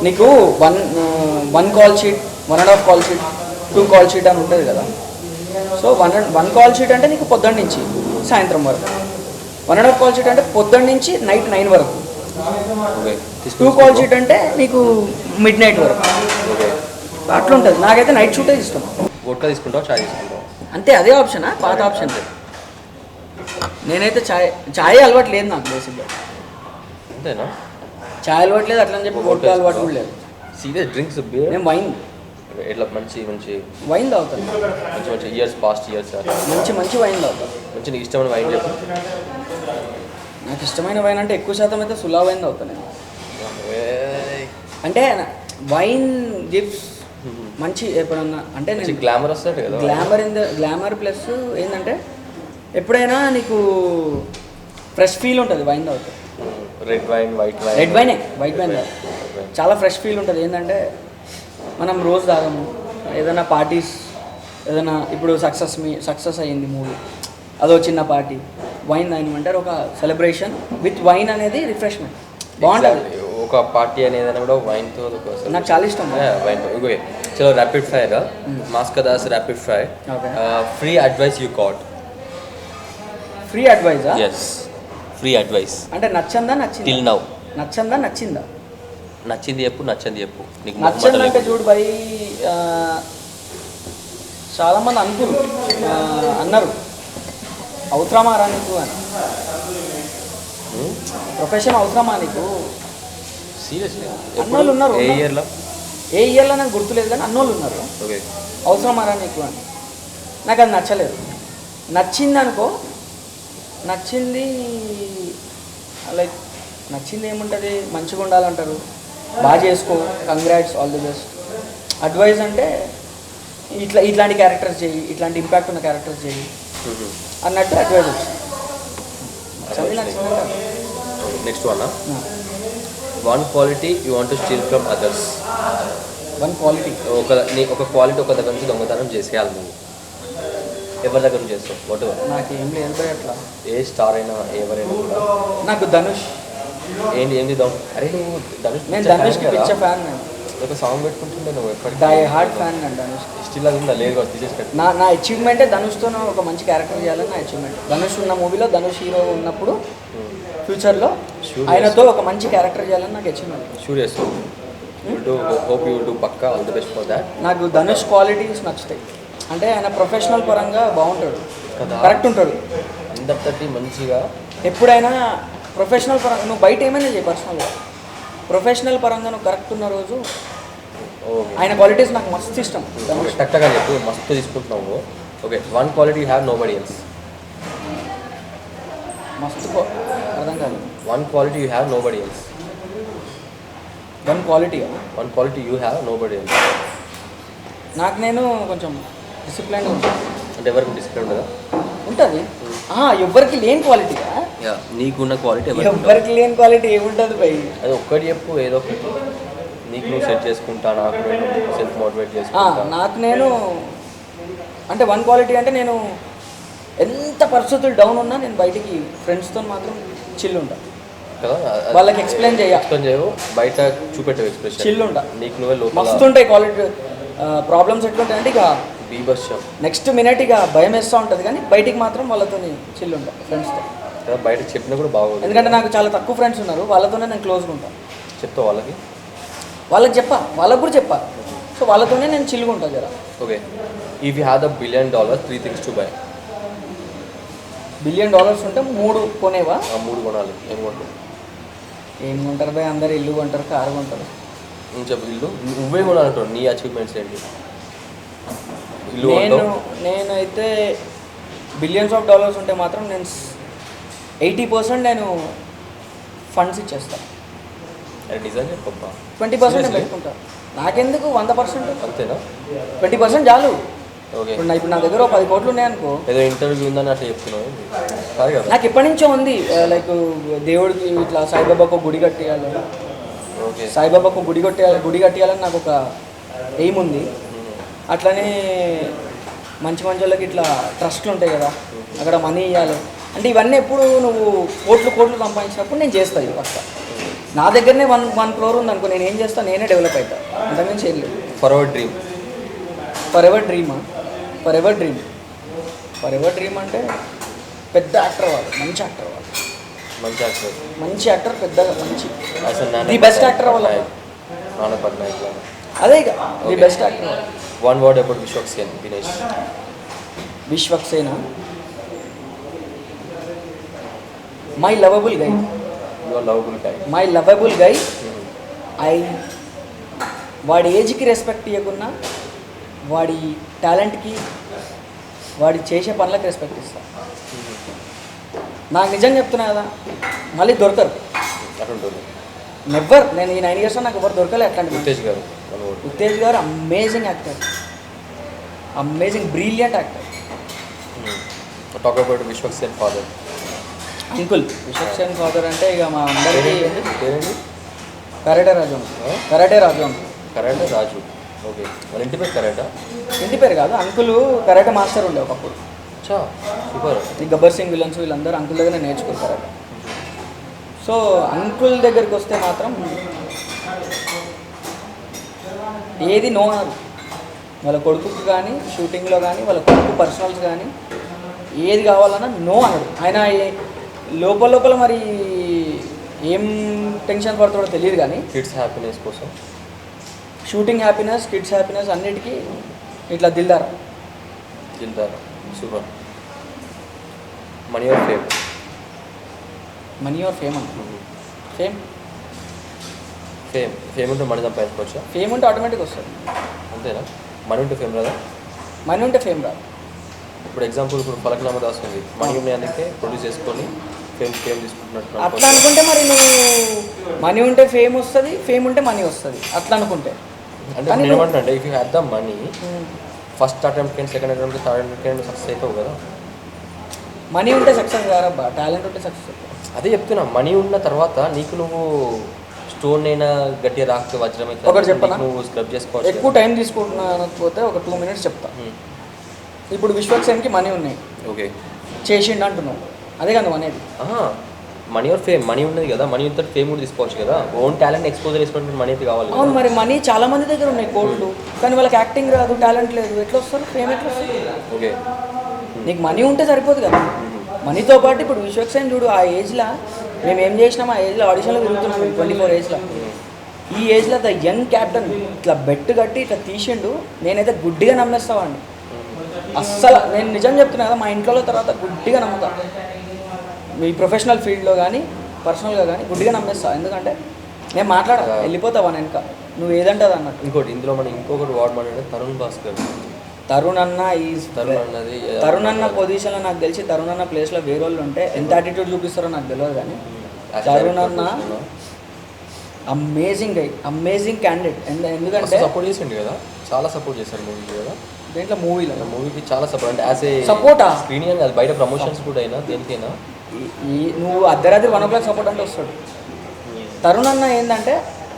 నీకు one call sheet, 1.5 call sheet, 2 call sheet అని ఉంటుంది కదా. సో వన్ కాల్ షీట్ అంటే నీకు పొద్దున్న నుంచి సాయంత్రం వరకు, 1.5 కాల్ షీట్ అంటే పొద్దున్న నుంచి నైట్ 9 వరకు, 2 కాల్ షీట్ అంటే నీకు మిడ్ నైట్ వరకు. అట్లా ఉంటుంది. నాకైతే నైట్ షూటే ఇష్టం. వోడ్కా తీసుకుంటావు, చాయ్ తీసుకుంటావు? అంతే, అదే ఆప్షనా? పాత ఆప్షన్. నేనైతే చాయ్ అలవాటు లేదు నాకు బేసిక్గా. అంతేనా? చాయ్ అలవాటు లేదు, అట్లా అని చెప్పి వోడ్కా అలవాటు కూడా లేదు. Serious drinks beer? నేను వైన్ ఎట్లా మంచి మంచి వైన్ తాగుతాను. మంచి మంచి ఇయర్స్ పాస్ట్ ఇయర్స్ మంచి మంచి వైన్ తాగుతాను. మంచి నీకు ఇష్టమైన వైన్ చెప్పు. నాకు ఇష్టమైన వైన్ అంటే ఎక్కువ శాతం అయితే సులా వైన్ తాగుతాను నేను. అంటే వైన్ గిఫ్ట్స్ మంచి ఎప్పుడన్నా అంటే మంచి గ్లామర్ వస్తుంది కదా. గ్లామర్ ప్లస్ ఏంటంటే ఎప్పుడైనా నీకు ఫ్రెష్ ఫీల్ ఉంటుంది వైన్ తాగుతా. Red wine, white wine. White wine చాలా ఫ్రెష్ ఫీల్ ఉంటుంది. ఏంటంటే మనం రోజు తాగము, ఏదైనా పార్టీస్, ఏదైనా ఇప్పుడు సక్సెస్ అయ్యింది మూవీ, అదో చిన్న పార్టీ, వైన్ తాగినమంటారు. ఒక సెలబ్రేషన్ విత్ వైన్ అనేది రిఫ్రెష్మెంట్ బాగుంటుంది. ఒక పార్టీ అనేది కూడా వైన్తో నాకు చాలా ఇష్టం వైన్తో. ఇంకో చలో ర్యాపిడ్ ఫైర్, మాస్కదాస్ rapid fire. Free advice you got? Free అడ్వైజా? Yes, free advice. అంటే నచ్చిందా? టిల్ నౌ నచ్చిందా? నచ్చింది చెప్పు, నచ్చింది చెప్పు. నీకు నచ్చిందంటే చూడు భయ్, చాలామంది అన్నారు అవసరమా రా నీకు అని. ప్రొఫెషన్ అవసరమా నీకు? సీరియస్లీ అన్నోళ్ళు ఉన్నారు. ఏ ఇయర్లో నాకు గుర్తులేదు కానీ అన్నోళ్ళు ఉన్నారు. ఓకే, అవసరమా రా నీకు అని. నాకు అది నచ్చలేదు. నచ్చింది అనుకో, నచ్చింది లైక్ నచ్చింది ఏముంటుంది, మంచిగా ఉండాలంటారు, బాగా చేసుకో, congrats, all the best. Advice అంటే ఇట్లాంటి క్యారెక్టర్స్ చేయి, ఇట్లాంటి ఇంపాక్ట్ ఉన్న క్యారెక్టర్స్ చేయి అన్నట్టు అడ్వైస్ వచ్చింది. Next one quality you want to steal from others? One quality, ఒక క్వాలిటీ ఒక దగ్గర నుంచి దొంగతనం చేసేయాలి నువ్వు. ఎవరి దగ్గర నుంచి చేస్తావు? What ever. నాకు ఏం లేదు భయ్ అట్లా. ఏ స్టార్ అయినా ఎవరైనా కూడా. నాకు ధనుష్. ఏంటి చేద్దాం? అరే నువ్వు నేను ధనుష్కి పిచ్చ ఫ్యాన్. నేను ఒక సాంగ్ పెట్టుకుంటుండే నువ్వు ఎప్పటికీ డై హార్ట్ ఫ్యాన్ నేను ధనుష్. స్టిల్ అది ఉందా? లేదు కదా, తీసేసి నా అచీవ్మెంటే ధనుష్తో ఒక మంచి క్యారెక్టర్ చేయాలని నా అచీవ్మెంట్. ధనుష్ ఉన్న మూవీలో ధనుష్ హీరో ఉన్నప్పుడు ఫ్యూచర్లో ఆయనతో ఒక మంచి క్యారెక్టర్ చేయాలని నాకు అచీవ్మెంట్. షూర్ చేస్తావు. హోప్ యూ విల్ డూ పక్కా. All the best for that. నాకు ధనుష్ క్వాలిటీస్ నచ్చుతాయి. అంటే ఆయన ప్రొఫెషనల్ పరంగా బాగుంటాడు, కరెక్ట్ ఉంటాడు, అందరితోటి మంచిగా. ఎప్పుడైనా ప్రొఫెషనల్ పరంగా నువ్వు బయట ఏమైనా చేయి, పర్సనల్గా ప్రొఫెషనల్ పరంగా నువ్వు కరెక్ట్ ఉన్న రోజు ఆయన క్వాలిటీస్ నాకు మస్తు ఇష్టం. టక్కగా చెప్పు, మస్తు తీసుకుంటున్నావు. Okay, one quality you have nobody else. మస్తు అర్థం కాదు. One quality you have nobody else. One quality you have nobody else. నాకు నేను కొంచెం డిసిప్లైన్ ఉంటాను. అంటే ఎవరికి డిసిప్లిన్ ఉండదా? ఉంటుంది. ఎవరికి లేని క్వాలిటీగా? నీకున్న క్వాలిటీ ఎవరికి లేని క్వాలిటీ ఏముంటుంది భయ్? అది ఒక్కటి చెప్పు, ఏదో ఒకటి. నీకు నువ్వు సెట్ చేసుకుంటా, నాకు నేను సెల్ఫ్ మోటివేట్ చేసుకుంటా. నాకు నేను అంటే వన్ క్వాలిటీ అంటే నేను ఎంత పరిస్థితులు డౌన్ ఉన్నా నేను బయటికి ఫ్రెండ్స్తో మాత్రం చిల్ ఉంటా కదా. వాళ్ళకి ఎక్స్ప్లెయిన్ చేయవు, బయట చూపెట్టవు ఎక్స్ప్రెషన్. చిల్ ఉంటా. నీకు నువ్వే లోపల మస్తు ఉంటాయి క్వాలిటీ. ప్రాబ్లమ్స్ ఎట్లుంటాయి అంటే ఇక బీభత్సం. నెక్స్ట్ మినిట్ ఇక భయం వేస్తూ ఉంటుంది, కానీ బయటికి మాత్రం వాళ్ళతో చిల్ ఉంటా ఫ్రెండ్స్తో. కదా, బయట చెప్పినా కూడా బాగోదు. ఎందుకంటే నాకు చాలా తక్కువ ఫ్రెండ్స్ ఉన్నారు, వాళ్ళతోనే నేను క్లోజ్గా ఉంటాను. చెప్తా వాళ్ళకి వాళ్ళకి కూడా చెప్పా. సో వాళ్ళతోనే నేను చిల్గా ఉంటాను జరా. Okay, if you have $1 billion, 3 things to buy. $1 billion ఉంటే 3 కొనేవా? 3 కొనాలి. ఏం కొంటారు భయ్? అందరు ఇల్లు కొంటారు, కారు కొంటారు. చెప్పు, ఇల్లు నువ్వే కొనాలంటావు. నీ అచీవ్మెంట్స్ ఏంటి? ఇల్లు నేనైతే బిలియన్స్ ఆఫ్ డాలర్స్ ఉంటే మాత్రం నేను 80% నేను ఫండ్స్ ఇచ్చేస్తాను. డిజైన్ చెప్పబ్బా. 20% నేను పెట్టుకుంటాను. నాకెందుకు 100%? అంతేనా? 20% చాలు. ఓకే. ఇప్పుడు నా దగ్గర 10 కోట్లు ఉన్నాయనుకో, ఏదో ఇంటర్వ్యూ ఉందని అట్లా చెప్తున్నావు కాదు కదా. నాకు ఎప్పటి నుంచో ఉంది లైక్ దేవుడికి ఇట్లా సాయిబాబాకు గుడి కట్టేయాలి, ఓకే. సాయిబాబాకు గుడి కట్టేయాలని నాకు ఒక ఎయిమ్ ఉంది. అట్లనే మంచి వాళ్ళకి ఇట్లా ట్రస్ట్లు ఉంటాయి కదా, అక్కడ మనీ ఇవ్వాలి అంటే ఇవన్నీ ఎప్పుడు నువ్వు కోట్లు సంపాదించినప్పుడు నేను చేస్తాను ఇవి పక్క. నా దగ్గరనే 1 crore ఉంది అనుకో, నేను ఏం చేస్తాను, నేనే డెవలప్ అవుతా, అంతకుమించి ఏం లేదు. For ever dream. For ever dream అంటే పెద్ద యాక్టర్ వాడు, మంచి యాక్టర్ వాడు, మంచి యాక్టర్, పెద్దగా మంచి ది బెస్ట్ యాక్టర్ వాళ్ళ నానా పట్నాయక్. అదే ఇక the best actor. One word about Vishwaksen Dinesh. Vishwaksen my lovable guy. My lovable guy. వాడి ఏజ్కి రెస్పెక్ట్ ఇవ్వకున్నా వాడి టాలెంట్కి, వాడి చేసే పనులకు రెస్పెక్ట్ ఇస్తా. నాకు నిజంగా చెప్తున్నా కదా, మళ్ళీ దొరకరు నెవ్వర్. నేను ఈ 9 years నాకు ఎవరు దొరకలే అట్లాంటి. ఉత్తేజ్ గారు amazing actor, amazing brilliant actor. Talk about Vishwaksen father. Uncle Vishwaksen father అంటే ఇక మా అందరికీ కరాటే రాజు. ఓకే. మన ఇంటి పేరు కరాటా? ఇంటి పేరు కాదు, అంకుల్ కరాటే మాస్టర్ ఉండే ఒకప్పుడు. సూపర్. ఈ గబ్బర్ సింగ్ విలన్స్ వీళ్ళందరూ అంకుల్ దగ్గర నేర్చుకున్నారు కరాటే. సో అంకుల్ దగ్గరికి వస్తే మాత్రం ఏది నో అనరు. వాళ్ళ కొడుకుకి కానీ షూటింగ్లో కానీ, వాళ్ళ కొడుకు పర్సనల్స్ కానీ ఏది కావాలన్నా నో అనడు. ఆయన లోపల మరి ఏం టెన్షన్ పడతాడో తెలియదు కానీ కిడ్స్ హ్యాపీనెస్ కోసం, షూటింగ్ హ్యాపీనెస్, కిడ్స్ హ్యాపీనెస్ అన్నిటికీ ఇట్లా దిల్దారా. Super. Money or fame? Money or fame అన్న. ఫేమ్ ఉంటే మనీ సంపాదించుకోవచ్చా? ఫేమ్ ఉంటే ఆటోమేటిక్ వస్తుంది. అంతేనా? మనీ ఉంటే ఫేమ్ రాదా? మనీ ఉంటే ఫేమ్ రాదు. ఇప్పుడు ఎగ్జాంపుల్ ఇప్పుడు ఫలక్నామా దాస్ ఉంది, మనీ ఉన్నాయి అందుకే ప్రొడ్యూస్ చేసుకొని ఫేమ్ తీసుకుంటున్నట్టు అట్లా అనుకుంటే మరి నువ్వు మనీ ఉంటే ఫేమ్ వస్తుంది, ఫేమ్ ఉంటే మనీ వస్తుంది అట్లా అనుకుంటే. అంటే నేను ఏమంటున్నా, if you have the money first attempt కానీ సెకండ్ అటెంప్ట్ థర్డ్ అటెంప్ట్ కానీ సక్సెస్ అవుతావు కదా. మనీ ఉంటే సక్సెస్ కారబ్బా, టాలెంట్ ఉంటే సక్సెస్ అవుతావు. అదే చెప్తున్నా, మనీ ఉన్న తర్వాత నీకు నువ్వు స్టోన్ అయినా గట్టిగా రాకపోతే వజ్రం అయితే ఒకటి చెప్పనా, నువ్వు స్క్రబ్ చేసుకోవచ్చు. ఎక్కువ టైం తీసుకుంటున్నాకపోతే ఒక 2 minutes చెప్తా. ఇప్పుడు విశ్వక్సేన్కి మనీ ఉన్నాయి, ఓకే చేసిండు అంటున్నావు, అదే కదా అనేది. Money or fame? మనీ ఉన్నది కదా, మనీ ఉంటే ఫేమ్ కూడా తీసుకోవచ్చు కదా. ఓన్ టాలెంట్ ఎక్స్పోజర్ చేసుకోవడానికి మనీ అయితే కావాలి. అవును, మరి మనీ చాలా మంది దగ్గర ఉన్నాయి కోట్లు, కానీ వాళ్ళకి యాక్టింగ్ రాదు, టాలెంట్ లేదు, ఎట్లా వస్తారు? ఫేమ్ ఎట్లా వస్తుంది? ఓకే. నీకు మనీ ఉంటే సరిపోదు కదా. మనీతో పాటు ఇప్పుడు విశ్వక్సేన్ చూడు, ఆ ఏజ్లో మేము ఏం చేసినాం, ఆ ఏజ్లో ఆడిషన్లో తిరుగుతున్నాం 24 ఏజ్లో. ఈ ఏజ్లో ద యంగ్ క్యాప్టెన్ ఇట్లా బెట్ కట్టి ఇట్లా తీసిండు, నేనైతే గుడ్డిగా నమ్మేస్తావాడిని. అస్సలు నేను నిజం చెప్తున్నా కదా, మా ఇంట్లో తర్వాత గుడ్డిగా నమ్ముతా. మీ ప్రొఫెషనల్ ఫీల్డ్లో కానీ పర్సనల్గా కానీ గుడ్డిగా నమ్మేస్తా. ఎందుకంటే నేను వెళ్ళిపోతావా వెనక, నువ్వు ఏదంటే అది అన్నట్టు. ఇంకోటి ఇందులో మనం ఇంకొకటి వాడు మాట్లాడే తరుణ్ భాస్కర్. తరుణ్ అన్న పొజిషన్లో నాకు తెలిసి తరుణ్ అన్న ప్లేస్లో వేరే వాళ్ళు ఉంటే ఎంత యాటిట్యూడ్ చూపిస్తారో నాకు తెలియదు, కానీ తరుణ్ అన్న అమేజింగ్ క్యాండిడేట్. ఎందుకంటే సపోర్ట్ చేసిండు కదా, చాలా సపోర్ట్ చేశారు మూవీకి కదా. దేంట్లో? మూవీకి చాలా సపోర్ట్. అంటే యాజ్ ఏ సపోర్టా స్క్రీనింగ్ అని కాదు, బయట ప్రమోషన్స్ కూడా అయినా దేనికైనా నువ్వు అర్ధరాత్రి 1 o'clock సపోర్ట్ అంటే వస్తాడు. తరుణ్ అన్న ఏంటంటే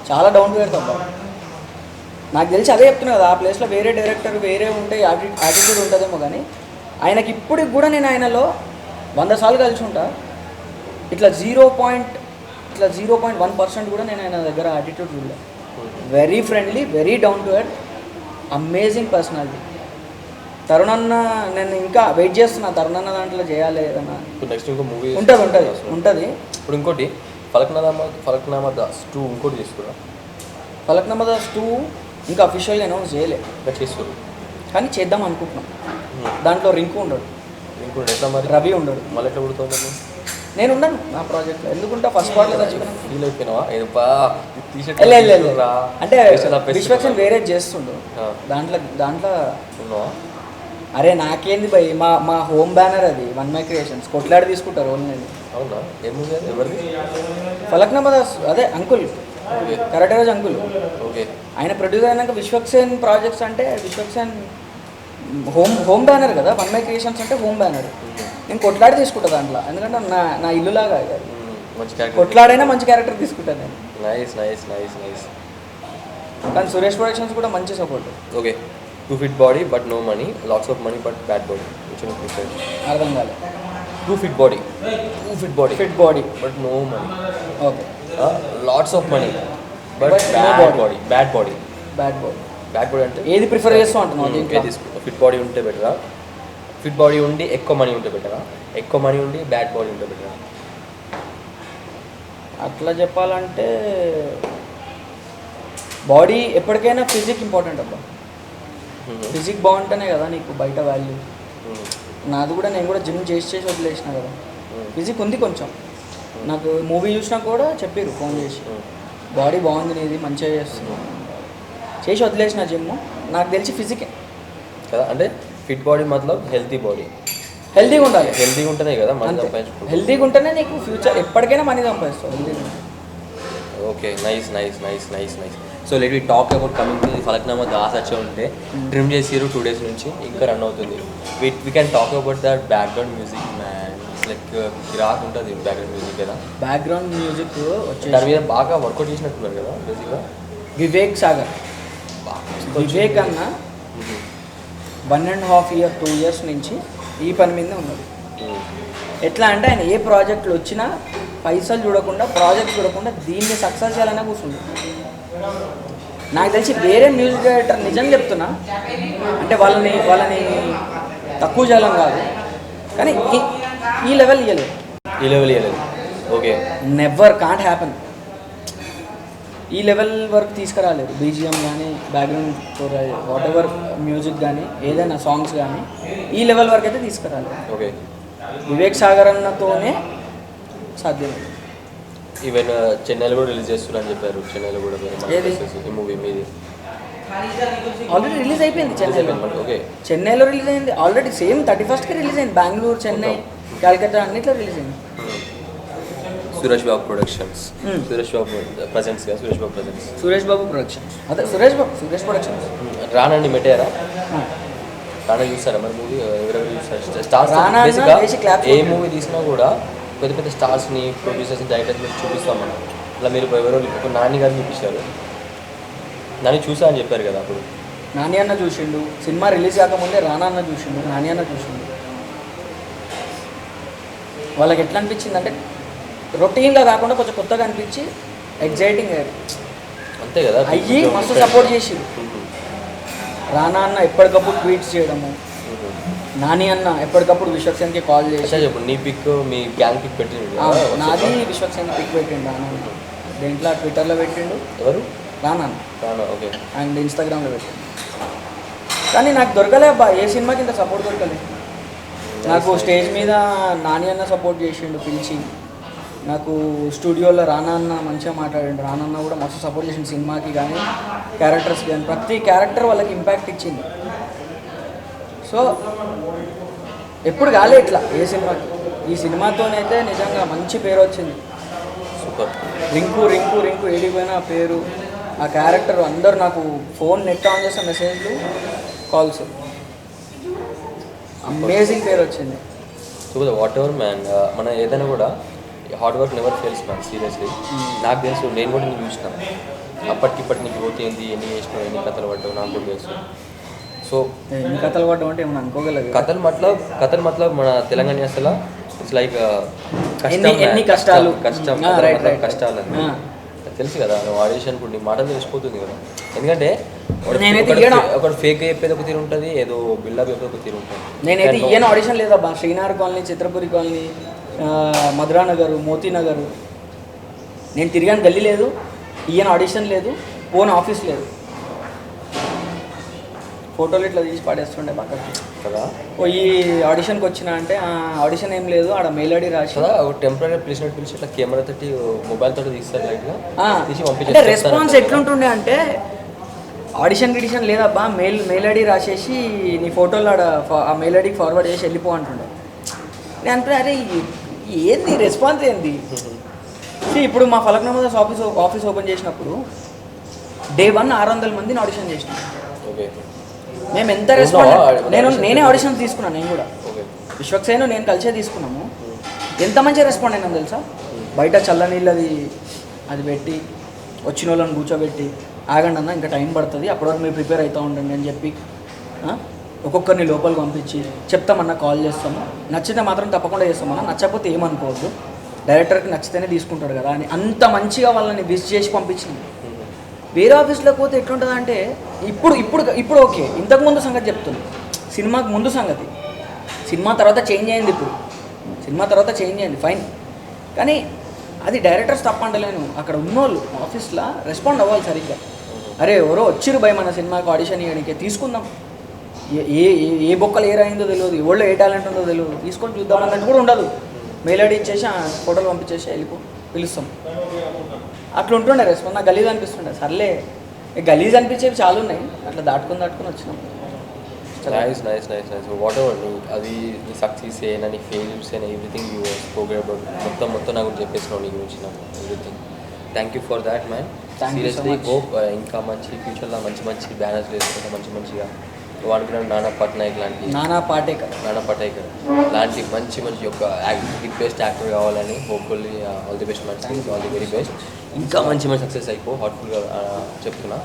చాలా డౌన్ టు ఎర్త్ అబ్బా. నాకు తెలిసి అదే చెప్తున్నా కదా, ఆ ప్లేస్లో వేరే డైరెక్టర్ వేరే ఉంటే యాటిట్యూడ్ ఉంటుందేమో, కానీ ఆయనకి ఇప్పటికి కూడా నేను ఆయనలో 100 సార్లు కలిసి ఉంటా. ఇట్లా 0.1% కూడా నేను ఆయన దగ్గర యాటిట్యూడ్ చూడలేదు. Very friendly, very down to earth, amazing personality. Tarun అన్న నేను ఇంకా వెయిట్ చేస్తున్నా, తరుణ్ అన్న దాంట్లో చేయాలి ఏదన్నా. నెక్స్ట్ ఇంకో మూవీ ఉంటుంది. ఇప్పుడు ఇంకోటి ఫలక్నామా దాస్ 2 ఇంకోటి తీసుకురా. ఫలక్నామా దాస్ 2 ఇంకా అఫీషియల్గా అనౌన్స్ చేయలేదు, చేసుకోరు కానీ చేద్దాం అనుకుంటున్నాం. దాంట్లో రింకు ఉండడు, ఎట్లా మరి? రవి ఉండడు. మళ్ళీ ఎట్లా పుడుతుంది? నేను ఉండను నా ప్రాజెక్ట్లో. ఎందుకుంటే ఫస్ట్ పార్ట్లో ఫీల్ అయిపోయినావా? అంటే విశ్వక్సేన్ వేరే చేస్తుండు దాంట్లో ఉన్నావా? అరే నాకేంది భయ్, మా హోమ్ బ్యానర్ అది, వన్ మై క్రియేషన్స్, కొట్లాడి తీసుకుంటారు ఓన్లీ. అవునా? ఏముంది? ఎవరిది? ఫలక్నామా దాస్, అదే uncle, karate Raj uncle. Okay. ఆయన ప్రొడ్యూసర్ అయినాక విశ్వక్సేన్ ప్రాజెక్ట్స్ అంటే విశ్వక్సేన్ హోమ్ బ్యానర్ కదా, వన్ మై క్రియేషన్స్ అంటే హోమ్ బ్యానర్. నేను కొట్లాడి తీసుకుంటా దాంట్లో, ఎందుకంటే నా ఇల్లులాగా మంచి క్యారెక్టర్, కొట్లాడైనా మంచి క్యారెక్టర్ తీసుకుంటాను నేను. Nice nice nice nice. కానీ సురేష్ ప్రొడక్షన్స్ కూడా మంచి support. Okay, 2 feet body but no money, lots of money but bad body. అర్థం కాలేదు. 2 feet body, fit body but no money. Okay. Lots of money but But no bad body. Body. Bad body అంటే ఏది ప్రిఫర్ చేస్తావు అంటున్నావు దీంట్లో? ఫిట్ బాడీ ఉంటే బెటరా, ఫిట్ బాడీ ఉండి ఎక్కువ మనీ ఉంటే బెటరా, ఎక్కువ మనీ ఉండి బ్యాడ్ బాడీ ఉంటే బెటరా? అట్లా చెప్పాలంటే బాడీ ఎప్పటికైనా ఫిజిక్ ఇంపార్టెంట్ అబ్బా. ఫిజిక్ బాగుంటేనే కదా నీకు బయట వాల్యూ. నాది కూడా, నేను కూడా జిమ్ చేసి వదిలేసిన కదా. ఫిజిక్ ఉంది కొంచెం. నాకు మూవీ చూసినా కూడా చెప్పారు ఫోన్ చేసి, బాడీ బాగుంది నీది, మంచిగా చేస్తున్నావు, చేసి వదిలేసిన జిమ్. నాకు తెలిసి ఫిజికే కదా. అంటే ఫిట్ బాడీ మతలబ్ హెల్తీ బాడీ. హెల్తీగా ఉండాలి. హెల్తీగా ఉంటేనే కదా మనీ సంపాదించుకుంటాం. హెల్తీగా ఉంటేనే నీకు ఫ్యూచర్ ఎప్పటికైనా మనీ సంపాదిస్తావు హెల్తీగా. Okay, nice nice nice nice nice. So let we talk about coming to Falaknuma Das వచ్చే ఉంటే ట్రిమ్ చేసిరు 2 days నుంచి, ఇంకా రన్ అవుతుంది. We can talk about that background music man. Like కిరాక్ ఉంటుంది బ్యాక్గ్రౌండ్ మ్యూజిక్ కదా. బ్యాక్గ్రౌండ్ మ్యూజిక్ వచ్చి దాని మీద బాగా వర్కౌట్ చేసినట్టున్నారు కదా బేసిక్గా. వివేక్ సాగర్, వివేక్ అన్న 1.5 year 2 years నుంచి ఈ పని మీదే ఉన్నది. ఎట్లా అంటే ఆయన ఏ ప్రాజెక్టులు వచ్చినా పైసలు చూడకుండా, ప్రాజెక్ట్ చూడకుండా దీన్ని సక్సెస్ చేయాలనే కూర్చుంది. నాకు తెలిసి వేరే మ్యూజిక్ డైరెక్టర్, నిజం చెప్తున్నా, అంటే వాళ్ళని తక్కువ చేయాలని కాదు, కానీ ఈ లెవెల్ ఇవ్వలేదు. Okay, never can't happen. ఈ లెవెల్ వరకు తీసుకురాలేదు. బీజిఎం కానీ, background score, what ever music కానీ, ఏదైనా సాంగ్స్ కానీ ఈ లెవెల్ వరకు అయితే తీసుకురాలేదు. ఓకే, వివేక్ సాగర్ అన్నతోనే సాధ్యమైంది. ఈవెన్ చెన్నైలో కూడా రిలీజ్ చేస్తున్నారని చెప్పారు. చెన్నైలో కూడా ఈ మూవీ మీది ఆల్రెడీ రిలీజ్ అయిపోయింది చెన్నైలో. ఓకే, చెన్నైలో రిలీజ్ అయింది ఆల్రెడీ. సేమ్ 31st రిలీజ్ అయింది. బెంగళూరు, చెన్నై, కలకత్తా అన్నిట్లో రిలీజ్ అయింది. సురేష్ బాబు ప్రొడక్షన్స్, సురేష్ బాబు ప్రజెంట్స్ కదా, సురేష్ బాబు ప్రొడక్షన్స్. అదే సురేష్ ప్రొడక్షన్స్. రానండి మెటారా, రానా చూస్తారా మరి మూవీ? ఎవరెవరు చూస్తారు? స్టార్స్ ఏ మూవీ తీసినా కూడా పెద్ద పెద్ద స్టార్స్ని, ప్రొడ్యూసర్స్ని, డైరెక్టర్ని చూపిస్తాం మనం. అలా మీరు ఎవరో ఇప్పుడు నాని గారిని చూపించారు. నాని చూసా అని చెప్పారు కదా అప్పుడు. నాని అన్న చూసిండు, సినిమా రిలీజ్ కాకముందే రానా అన్న చూసిండు, నాని అన్న చూసిండు. వాళ్ళకి ఎట్లా అనిపించింది అంటే రొటీన్గా కాకుండా కొంచెం కొత్తగా అనిపించి ఎగ్జైటింగ్ అంతే కదా అయ్యి మస్తు సపోర్ట్ చేసి. రానా అన్న ఎప్పటికప్పుడు ట్వీట్స్ చేయడము, నాని అన్న ఎప్పటికప్పుడు విశ్వక్సేన్కి కాల్ చేసి చెప్పండి నీ పిక్, మీ గ్యాంగ్ పిక్ పెట్టిండు. నాది విశ్వక్సేన్ పిక్ పెట్టిండు రానా అన్న. దేంట్లో ట్విట్టర్లో పెట్టిండు. ఎవరు? రానా. ఓకే. అండ్ ఇన్స్టాగ్రామ్లో పెట్టిండు. కానీ నాకు దొరకలే అబ్బా, ఏ సినిమాకి ఇంత సపోర్ట్ దొరకలేదు నాకు. స్టేజ్ మీద నాని అన్న సపోర్ట్ చేసిండు పిలిచి, నాకు స్టూడియోలో రానా అన్న మంచిగా మాట్లాడిండు. రానా అన్న కూడా మస్తు సపోర్ట్ చేసిండు సినిమాకి కానీ, క్యారెక్టర్స్కి కానీ. ప్రతి క్యారెక్టర్ వాళ్ళకి ఇంపాక్ట్ ఇచ్చింది. సో ఎప్పుడు కాలే ఇట్లా ఏ సినిమాకి. ఈ సినిమాతోనైతే నిజంగా మంచి పేరు వచ్చింది. సూపర్. రింకు రింకు రింకు ఏడిపోయిన పేరు, ఆ క్యారెక్టర్. అందరు నాకు ఫోన్ నెట్ ఆన్ చేసిన మెసేజ్లు, కాల్స్, అమేజింగ్ పేరు వచ్చింది. సో వాట్ ఎవర్ మ్యాన్, మన ఏదైనా కూడా hard work never fails man. Seriously నాకు తెలుసు, నేను కూడా నేను చూసినాను. అప్పటికిప్పటి నీకు పోతే ఏంది, ఎన్ని చేసినావు, ఎన్ని కథలు పడ్డావు నాకు కూడా తెలుసు. సో ఎన్ని కథలు పడ్డావు అంటే ఏమన్నా అనుకోగలదు. కథలు మతలబ్ మన తెలంగాణ అసలు ఇట్స్ లైక్ ఎన్ని కష్టాలు, కష్టాలు తెలుసు కదా. నువ్వు ఆడిషన్ ఇప్పుడు నీ మాటలు తెలిసిపోతుంది కదా. ఎందుకంటే ఒక ఫేక్ చెప్పేది ఒక తీరు ఉంటుంది, ఏదో బిల్డప్ చెప్పేది ఒక తీరు ఉంటుంది. నేనైతే ఈయన ఆడిషన్ లేదబ్బా. శ్రీనగర్ కాలనీ, చిత్రపురి కాలనీ, మధురా నగర్, మోతీ నగర్, నేను తిరిగాను. గల్లీ లేదు, ఈయన ఆడిషన్ లేదు, ఓన్ ఆఫీస్ లేదు. ఫోటోలు ఇట్లా తీసి పాడేస్తుండే పక్కకి కదా. ఓ ఈ ఆడిషన్కి వచ్చినా అంటే ఆడిషన్ ఏం లేదు, ఆడ మెయిల్ ఐడి రాసి కదా. టెంపరీ పిలిచి ఇట్లా కెమెరా తోటి మొబైల్ తోటి తీస్తారు లైట్గా తీసి అంటే రెస్పాన్స్ ఎట్లుంటుండే అంటే ఆడిషన్ గిడిషన్ లేదబ్బా, మెయిల్ ఐడి రాసేసి నీ ఫోటోలు ఆడ ఆ మెయిల్ ఐడికి ఫార్వర్డ్ చేసి వెళ్ళిపో అంటుండే. నేను అంటే అరే ఏంది రెస్పాన్స్ ఏంది. ఇప్పుడు మా ఫలక్నామా ఆఫీస్ ఓపెన్ చేసినప్పుడు Day 1 600 మందిని ఆడిషన్ చేసిన. ఓకే. మేము ఎంత రెస్పాండ్ నేనే audition ఆడిషన్స్ తీసుకున్నాను నేను కూడా ఓకే విశ్వక్సేను నేను కలిసే తీసుకున్నాము ఎంత మంచిగా రెస్పాండ్ అయినా తెలుసా బయట చల్లనీళ్ళది అది పెట్టి వచ్చిన వాళ్ళని కూర్చోబెట్టి ఆగండి అన్న ఇంకా టైం పడుతుంది అప్పటివరకు మీరు ప్రిపేర్ అవుతూ ఉండండి అని చెప్పి ఒక్కొక్కరిని లోపలికి పంపించి చెప్తామన్నా కాల్ చేస్తాము నచ్చితే మాత్రం తప్పకుండా చేస్తామన్నా నచ్చకపోతే ఏమనుకోవద్దు డైరెక్టర్కి నచ్చితేనే తీసుకుంటాడు కదా అని అంత మంచిగా వాళ్ళని విష్ చేసి పంపించింది వేరే ఆఫీస్లోకి పోతే ఎట్లుంటుంది అంటే ఇప్పుడు ఓకే ఇంతకుముందు సంగతి చెప్తుంది సినిమాకి ముందు సంగతి సినిమా తర్వాత చేంజ్ అయింది ఇప్పుడు సినిమా తర్వాత చేంజ్ అయింది ఫైన్ కానీ అది డైరెక్టర్స్ తప్ప అంటలేను అక్కడ ఉన్నోళ్ళు ఆఫీస్లో రెస్పాండ్ అవ్వాలి సరిగ్గా అరే ఎవరో వచ్చిరు భయ మన సినిమాకి ఆడిషన్ ఇవ్వడానికి తీసుకుందాం ఏ బొక్కలు ఏ రాయిందో తెలియదు ఎవరో ఏ టాలెంట్ ఉందో తెలియదు తీసుకొని చూద్దాం అన్నట్టు కూడా ఉండదు మెయిల్ ఐడి ఇచ్చేసి ఫోటోలు పంపించేసి వెళ్ళిపో పిలుస్తాం అట్లా ఉంటుండే రెస్పాన్స్ నాకు గలీజ్ అనిపిస్తుండే సర్లే గలీజ్ అనిపించేవి చాలా ఉన్నాయి అట్లా దాటుకొని వచ్చినాం నైస్ వాట్ ఎవర్ అది నీ సక్సెస్ అయినా నీ ఫెయిల్యూర్స్ అయినా ఎవ్రీథింగ్ యూ స్పోక్ అబౌట్ మొత్తం నాకు చెప్పేసినావు నీ గురించి నాకు everything thank you for that man seriously hope ఇంకా మంచి ఫ్యూచర్లో మంచి బ్యానర్స్ వేసుకుంటా మంచిగా అనుకున్నాను నానా పాటేకర్ లాంటి మంచి యొక్క ది బెస్ట్ యాక్టర్ కావాలని hopefully all the best man all the very best ఇంకా మంచి సక్సెస్ అయిపో హార్ట్ఫుల్గా చెప్తున్నా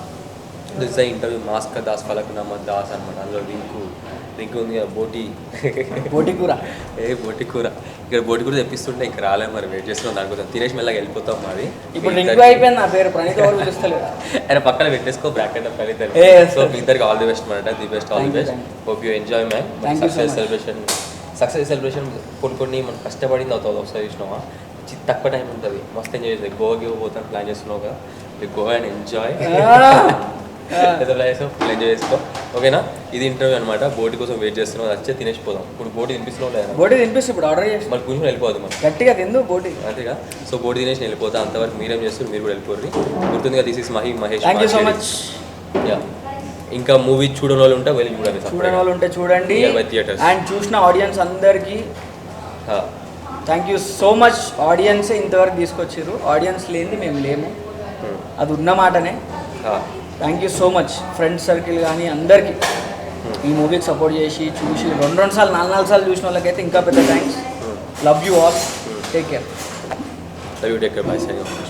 దిస్ ద ఇంటర్వ్యూ మాస్క దాస్ ఫలక్ నమ్మద్ దాస్ అనమాట అందులో లింక్ ఉంది కదా బోటి కూర ఇక్కడ బోటి కూర తెప్పిస్తుంటే ఇక్కడ రాలే మరి వెయిట్ చేస్తున్నాం దానికోసం తినేసి మెల్లగా వెళ్ళిపోతాం మరి ఇప్పుడు లింక్ అయిపోయింది నా పేరు ప్రణీత్ ఆయన పక్కన పెట్టేసుకో బ్రాకెట్ ప్రణీత్ సో మీ ఇద్దరికి ఆల్ ది బెస్ట్ మాట the best all the best hope you enjoy man success celebration కొన్ని మనం కష్టపడింది అవుతుంది ఒకసారి చూసినావా తక్కువ టైం ఉంటుంది మస్తు ఎంజాయ్ చేస్తుంది గోవా పోతాను ప్లాన్ చేస్తున్నావు కదా గో అండ్ ఎంజాయ్ ఎంజాయ్ చేసుకో ఓకేనా ఇది ఇంటర్వ్యూ అనమాట బోటి కోసం వెయిట్ చేస్తున్నాం వచ్చే తినేసిపోదాం ఇప్పుడు బోటి తినిపిస్తున్నాం లేదా బోటి తినిపిస్తే ఇప్పుడు ఆర్డర్ చేసి మరి కూర్చొని వెళ్ళిపోదు మనం గట్టిగా తిందు బోటి అంతేగా సో బోటి తినేసి వెళ్ళిపోతా అంతవరకు మీరేం చేస్తారు మీరు కూడా వెళ్ళిపోర్రి గుర్తుందిగా this is Mahesh thank you so much yeah ఇంకా మూవీ చూడని వాళ్ళు ఉంటే వెళ్ళి చూడండి అండ్ చూసిన ఆడియన్స్ అందరికీ thank you so much audience ఇంతవరకు తీసుకొచ్చారు ఆడియన్స్ లేనిది మేము లేము అది ఉన్న మాటనే thank you so much friends circle కానీ అందరికీ ఈ మూవీకి సపోర్ట్ చేసి చూసి 2 సార్లు 4 సార్లు చూసిన వాళ్ళకైతే ఇంకా పెద్ద thanks love you all take care bye